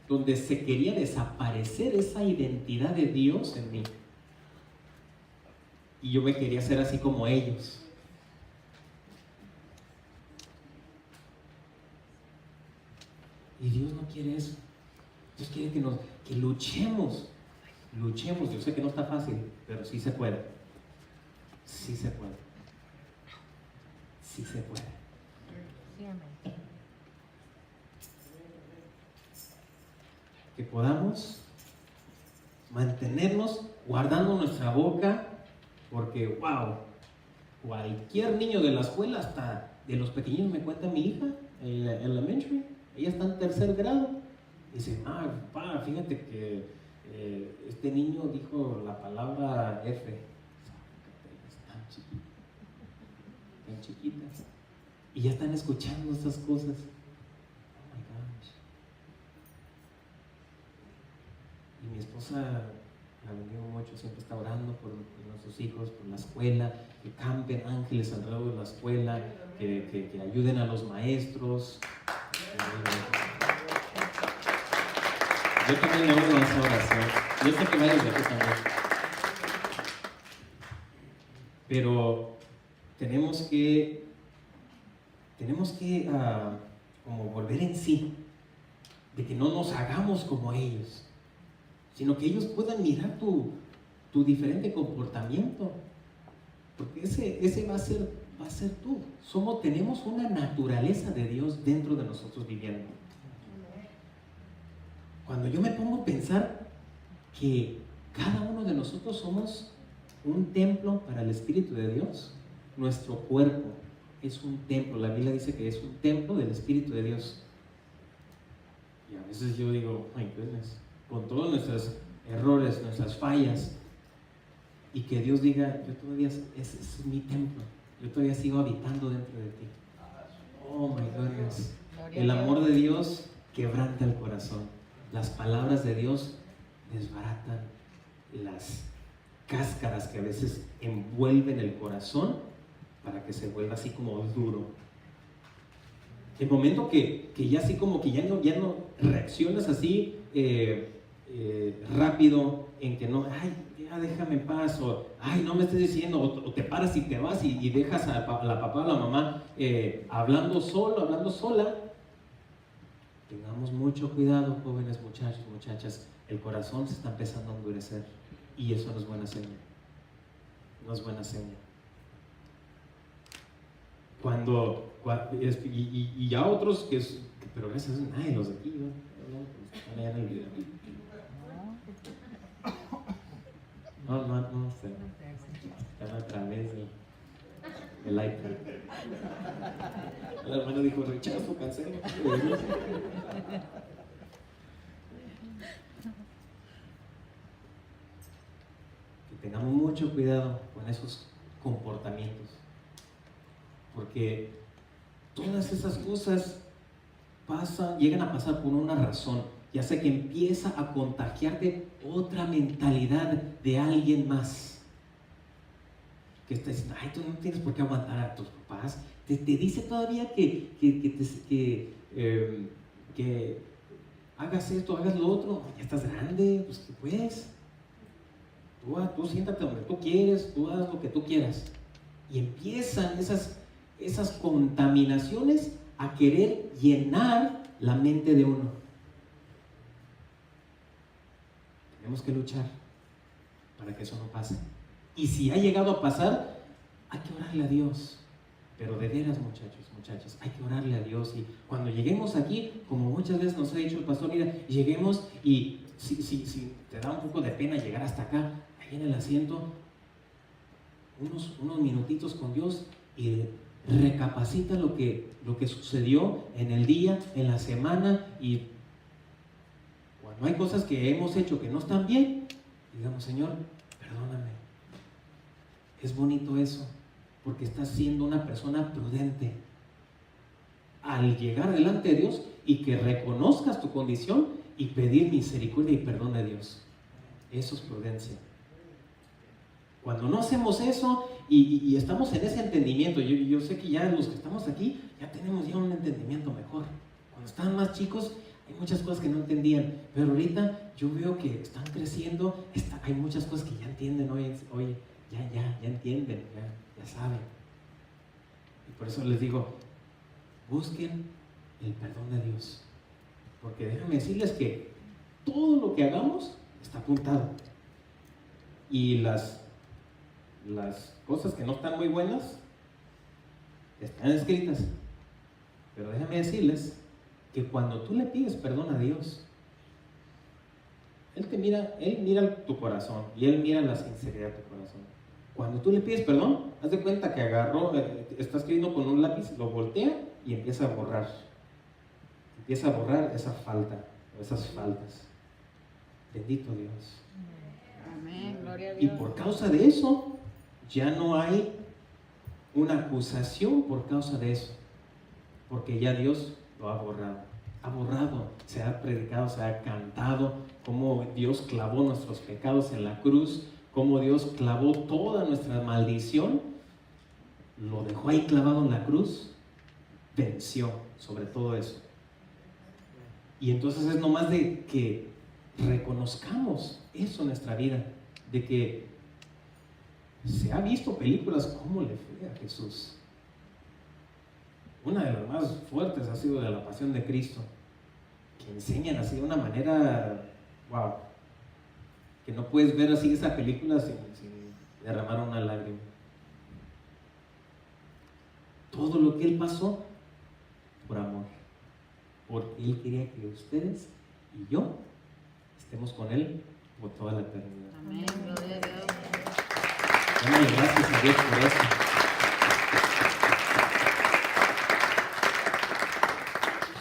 [SPEAKER 1] donde se quería desaparecer esa identidad de Dios en mí. Y yo me quería hacer así como ellos. Y Dios no quiere eso. Dios quiere que luchemos. Yo sé que no está fácil, pero sí se puede. Sí se puede. Sí se puede. Que podamos mantenernos guardando nuestra boca, porque wow, cualquier niño de la escuela, hasta de los pequeños, me cuenta mi hija en la elementary, ella está en 3er grado, y dice, papá, fíjate que este niño dijo la palabra F. Tan chiquitas, y ya están escuchando estas cosas. Oh my gosh. Y mi esposa, la bendigo mucho, siempre está orando por nuestros hijos, por la escuela, que campen ángeles alrededor de la escuela, que ayuden a los maestros. Yo también le oro esa oración. Yo sé que varios de aquí también. Pero tenemos que como volver en sí, de que no nos hagamos como ellos, sino que ellos puedan mirar tu diferente comportamiento, porque ese va a ser tú. Tenemos una naturaleza de Dios dentro de nosotros viviendo. Cuando yo me pongo a pensar que cada uno de nosotros somos un templo para el Espíritu de Dios, nuestro cuerpo es un templo. La Biblia dice que es un templo del Espíritu de Dios. Y a veces yo digo, my goodness, con todos nuestros errores, nuestras fallas, y que Dios diga, yo todavía, ese es mi templo, yo todavía sigo habitando dentro de ti. Oh my goodness. El amor de Dios quebranta el corazón. Las palabras de Dios desbaratan las cáscaras que a veces envuelven el corazón para que se vuelva así como duro. El momento que ya así como que ya no reaccionas así rápido, en que no, ay, ya déjame en paz, o ay, no me estés diciendo, o te paras y te vas y dejas a la papá o la mamá hablando sola. Tengamos mucho cuidado, jóvenes, muchachos, muchachas. El corazón se está empezando a endurecer y eso no es buena señal. No es buena señal. Y ya otros pero gracias a Dios, nadie los de aquí, están allá en el video. No sé. Están a través del iPad. El hermano dijo, rechazo, cancelo. Que tengamos mucho cuidado con esos comportamientos, porque Todas esas cosas llegan a pasar por una razón, ya sea que empieza a contagiarte otra mentalidad de alguien más. Que está diciendo, ay, tú no tienes por qué aguantar a tus papás. Te dice todavía que hagas esto, hagas lo otro. Ya estás grande, pues que puedes. Tú siéntate donde tú quieres, tú haz lo que tú quieras. Y empiezan esas contaminaciones a querer llenar la mente de uno. Tenemos que luchar para que eso no pase. Y si ha llegado a pasar, hay que orarle a Dios. Pero de veras, muchachos, hay que orarle a Dios. Y cuando lleguemos aquí, como muchas veces nos ha dicho el pastor, mira, lleguemos y si te da un poco de pena llegar hasta acá, ahí en el asiento, unos minutitos con Dios y recapacita lo que sucedió en el día, en la semana, y cuando hay cosas que hemos hecho que no están bien, digamos, Señor, perdóname. Es bonito eso, porque estás siendo una persona prudente. Al llegar delante de Dios y que reconozcas tu condición y pedir misericordia y perdón de Dios. Eso es prudencia. Cuando no hacemos eso y estamos en ese entendimiento, yo sé que ya los que estamos aquí ya tenemos ya un entendimiento mejor. Cuando estaban más chicos hay muchas cosas que no entendían, pero ahorita yo veo que están creciendo, hay muchas cosas que ya entienden, oye, ya entienden, ya saben. Y por eso les digo, busquen el perdón de Dios, porque déjame decirles que todo lo que hagamos está apuntado, y las cosas que no están muy buenas están escritas. Pero déjame decirles que cuando tú le pides perdón a Dios, Él mira tu corazón y Él mira la sinceridad de tu corazón. Cuando tú le pides perdón, haz de cuenta que está escribiendo con un lápiz, lo voltea y empieza a borrar. Empieza a borrar esa falta, esas faltas. Bendito Dios.
[SPEAKER 2] Amén, gloria a Dios.
[SPEAKER 1] Y por causa de eso, ya no hay una acusación por causa de eso, porque ya Dios lo ha borrado, se ha predicado, se ha cantado cómo Dios clavó nuestros pecados en la cruz, cómo Dios clavó toda nuestra maldición, lo dejó ahí clavado en la cruz, venció sobre todo eso. Y entonces es nomás de que reconozcamos eso en nuestra vida, de que se ha visto películas cómo le fue a Jesús. Una de las más fuertes ha sido de la Pasión de Cristo, que enseñan así de una manera, wow, que no puedes ver así esa película sin derramar una lágrima. Todo lo que Él pasó por amor, porque Él quería que ustedes y yo estemos con Él por toda la eternidad.
[SPEAKER 2] Amén, gloria a Dios.
[SPEAKER 1] Démosle gracias a Dios por eso.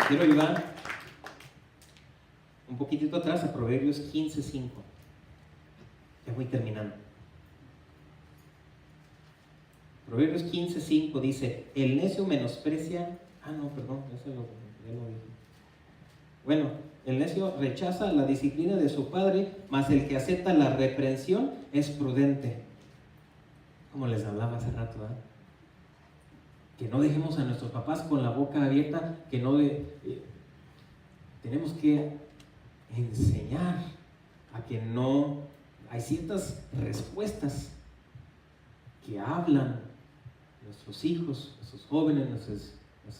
[SPEAKER 1] Quiero ayudar un poquitito atrás a Proverbios 15:5. Ya voy terminando. Proverbios 15:5 dice: el necio menosprecia. Ya lo dije. Bueno, el necio rechaza la disciplina de su padre, mas el que acepta la reprensión es prudente. Como les hablaba hace rato, ¿eh? Que no dejemos a nuestros papás con la boca abierta, que tenemos que enseñar a que no hay ciertas respuestas que hablan nuestros hijos, nuestros jóvenes, nuestras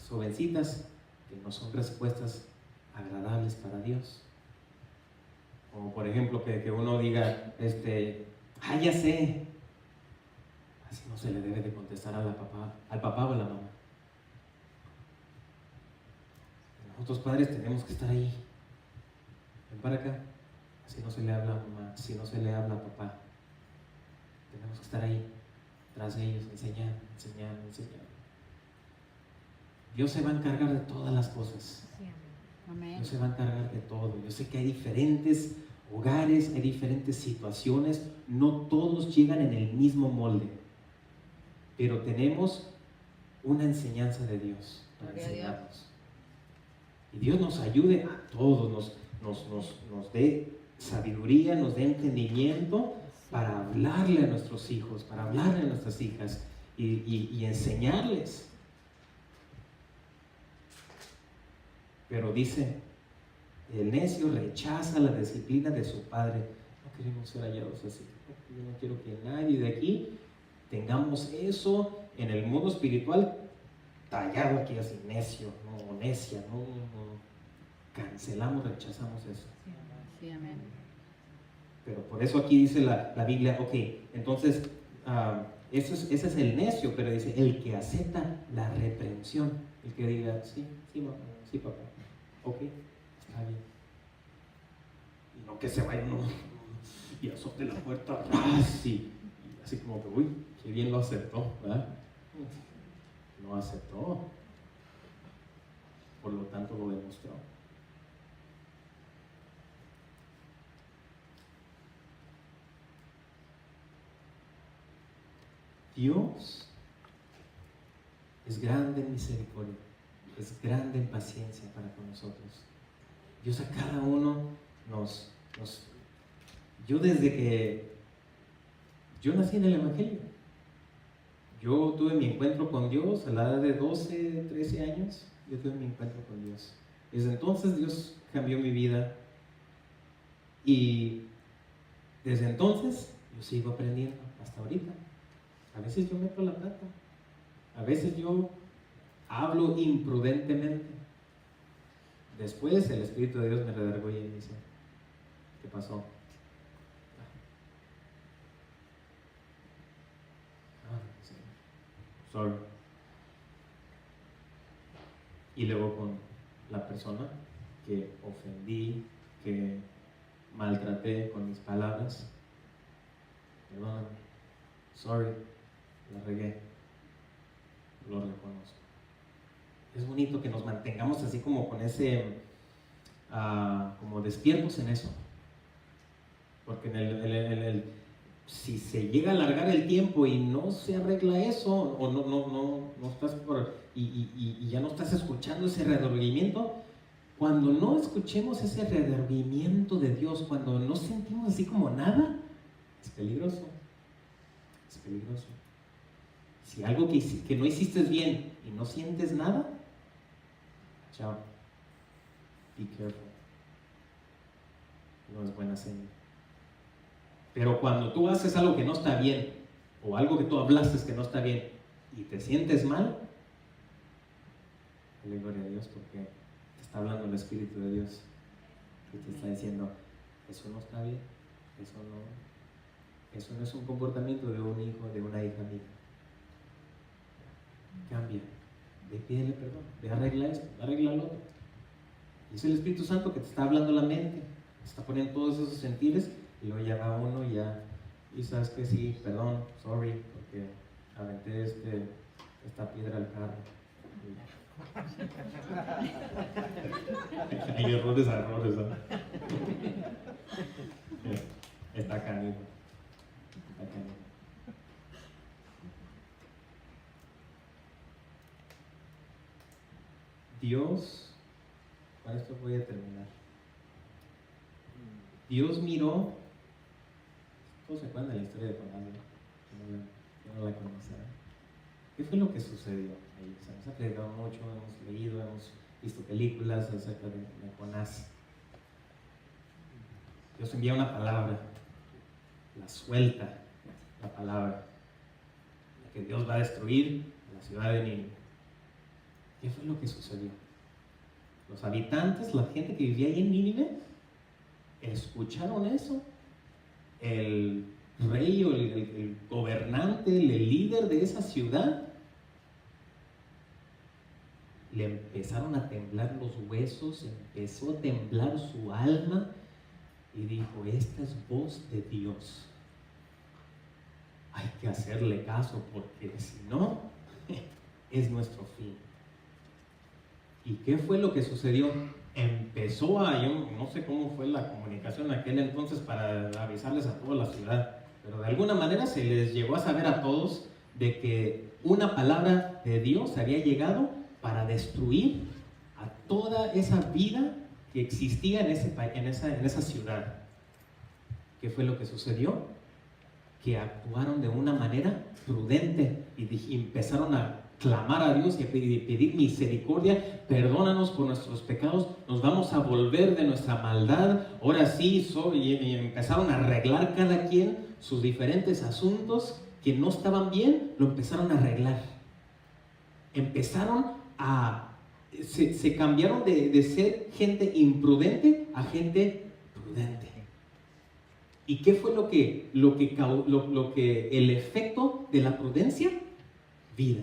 [SPEAKER 1] jovencitas, que no son respuestas agradables para Dios. Como por ejemplo que uno diga, ya sé. Así no se le debe de contestar al papá o a la mamá. Nosotros padres tenemos que estar ahí. Ven para acá. Así no se le habla a mamá, así no se le habla a papá. Tenemos que estar ahí, tras de ellos, enseñando. Dios se va a encargar de todas las cosas.
[SPEAKER 2] Amén.
[SPEAKER 1] Dios se va a encargar de todo. Yo sé que hay diferentes hogares, hay diferentes situaciones, no todos llegan en el mismo molde, pero tenemos una enseñanza de Dios. para
[SPEAKER 2] Gloria a Dios.
[SPEAKER 1] enseñarnos. Y Dios nos ayude a todos, nos dé sabiduría, nos dé entendimiento para hablarle a nuestros hijos, para hablarle a nuestras hijas y enseñarles. Pero dice, el necio rechaza la disciplina de su padre. No queremos ser hallados así. Yo no quiero que nadie de aquí tengamos eso en el mundo espiritual tallado aquí así, necio, no, necia, no. Cancelamos, rechazamos eso.
[SPEAKER 2] Sí, amén.
[SPEAKER 1] Pero por eso aquí dice la Biblia, ok, entonces ese es el necio, pero dice el que acepta la reprensión, el que diga, sí, mamá, sí, papá, ok, está bien. Y no que se vaya uno y azote la puerta, así como que, uy, qué bien lo aceptó, ¿verdad? No aceptó, por lo tanto lo demostró. Dios es grande en misericordia, es grande en paciencia para con nosotros. Dios a cada uno yo desde que yo nací en el Evangelio, yo tuve mi encuentro con Dios a la edad de 12, 13 años, yo tuve mi encuentro con Dios. Desde entonces Dios cambió mi vida y desde entonces yo sigo aprendiendo hasta ahorita. A veces yo meto la pata, a veces yo hablo imprudentemente. Después el Espíritu de Dios me redarguye y me dice, ¿qué pasó? Sí. Sorry. Y luego con la persona que ofendí, que maltraté con mis palabras, perdóname, sorry, la regué, lo reconozco. Es bonito que nos mantengamos así como con ese, como despiertos en eso, porque si se llega a alargar el tiempo y no se arregla eso, o no estás y ya no estás escuchando ese redargüimiento, cuando no escuchemos ese redargüimiento de Dios, cuando no sentimos así como nada, es peligroso. Es peligroso. Si algo que no hiciste bien y no sientes nada, chao. Be careful. No es buena señal. Pero cuando tú haces algo que no está bien, o algo que tú hablaste que no está bien, y te sientes mal, dale gloria a Dios porque te está hablando el Espíritu de Dios y te está diciendo, eso no está bien, eso no es un comportamiento de un hijo, de una hija mía. Cambia, ve, pídele perdón, ve, arregla esto, arregla lo otro. Y es el Espíritu Santo que te está hablando la mente, te está poniendo todos esos sentires, y luego ya va uno y sabes que sí, perdón, sorry, porque aventé esta piedra al carro. Hay errores a errores, ¿no? Está canijo. Dios, con esto voy a terminar. Dios miró, ¿todos se acuerdan de la historia de Jonás? No la conocen. ¿Qué fue lo que sucedió ahí? Se nos ha predicado mucho, hemos leído, hemos visto películas acerca de Jonás. Dios envía una palabra, la suelta, la palabra, de que Dios va a destruir la ciudad de Nínive. ¿Qué fue lo que sucedió? Los habitantes, la gente que vivía ahí en Nínive, escucharon eso. El rey o el gobernante, el líder de esa ciudad, le empezaron a temblar los huesos, empezó a temblar su alma y dijo, esta es voz de Dios. Hay que hacerle caso porque si no, es nuestro fin. ¿Y qué fue lo que sucedió? Empezó yo no sé cómo fue la comunicación en aquel entonces para avisarles a toda la ciudad, pero de alguna manera se les llegó a saber a todos de que una palabra de Dios había llegado para destruir a toda esa vida que existía en esa ciudad. ¿Qué fue lo que sucedió? Que actuaron de una manera prudente y empezaron a clamar a Dios y a pedir misericordia. Perdónanos por nuestros pecados, nos vamos a volver de nuestra maldad. Ahora sí, y empezaron a arreglar cada quien sus diferentes asuntos que no estaban bien, lo empezaron a arreglar. Se cambiaron de ser gente imprudente a gente prudente. ¿Y qué fue el efecto de la prudencia? Vida.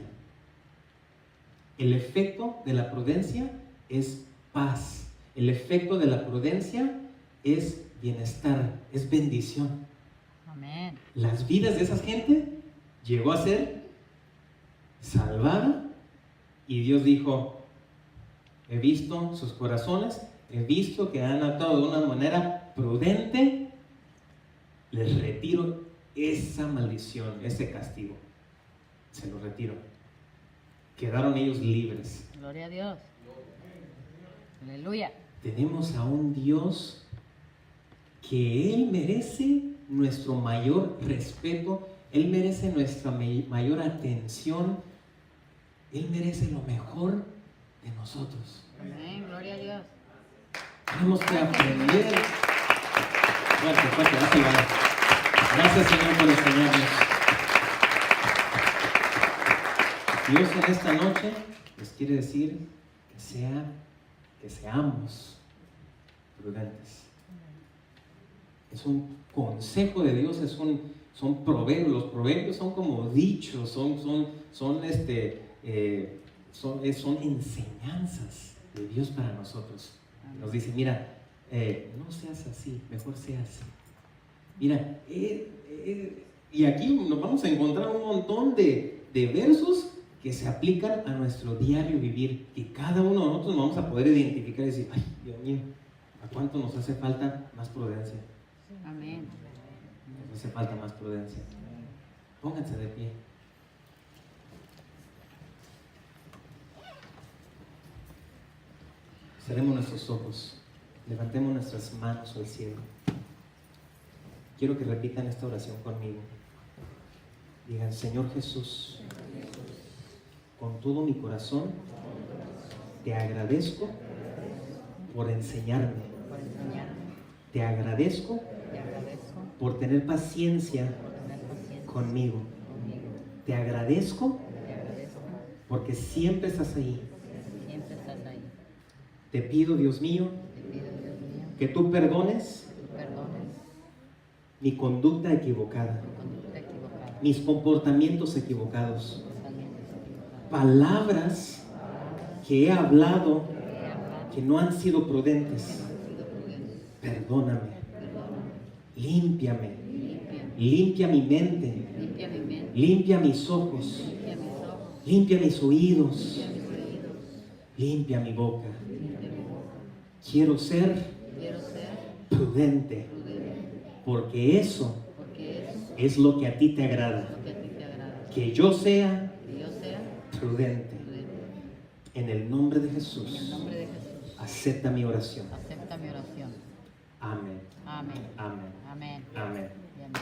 [SPEAKER 1] El efecto de la prudencia es paz. El efecto de la prudencia es bienestar, es bendición.
[SPEAKER 2] Amén.
[SPEAKER 1] Las vidas de esa gente llegó a ser salvada y Dios dijo: he visto sus corazones, he visto que han actuado de una manera prudente, les retiro esa maldición, ese castigo, se lo retiro. Quedaron ellos libres.
[SPEAKER 2] Gloria a Dios. Aleluya.
[SPEAKER 1] Tenemos a un Dios que Él merece nuestro mayor respeto, Él merece nuestra mayor atención, Él merece lo mejor de nosotros.
[SPEAKER 2] Amén. Gloria a Dios.
[SPEAKER 1] Tenemos que aprender. Fuerte, dáselo. Gracias, Señor, por enseñarnos. Dios en esta noche les quiere decir que seamos prudentes. Es un consejo de Dios, son proverbios. Los proverbios son como dichos, son enseñanzas de Dios para nosotros. Nos dice: mira, no seas así, mejor seas así. Mira, y aquí nos vamos a encontrar un montón de versos que se aplican a nuestro diario vivir, que cada uno de nosotros vamos a poder identificar y decir: ay, Dios mío, ¿a cuánto nos hace falta más prudencia?
[SPEAKER 2] Amén.
[SPEAKER 1] Nos hace falta más prudencia. Pónganse de pie. Cerremos nuestros ojos, levantemos nuestras manos al cielo. Quiero que repitan esta oración conmigo. Digan: Señor Jesús, con todo mi corazón te agradezco por enseñarme. Te agradezco por tener paciencia conmigo. Te agradezco porque siempre estás ahí. Te pido, Dios mío, que tú perdones mi conducta equivocada, mis comportamientos equivocados, palabras que he hablado que no han sido prudentes. Perdóname, límpiame, limpia mi mente, limpia mis ojos, limpia mis oídos, limpia mi boca. Quiero ser prudente, porque eso es lo que a ti te agrada. Que yo sea prudente. En el nombre de Jesús, acepta mi oración.
[SPEAKER 2] Acepta mi oración.
[SPEAKER 1] Amén.
[SPEAKER 2] Amén.
[SPEAKER 1] Amén.
[SPEAKER 2] Amén.
[SPEAKER 1] Amén.
[SPEAKER 2] Y amén.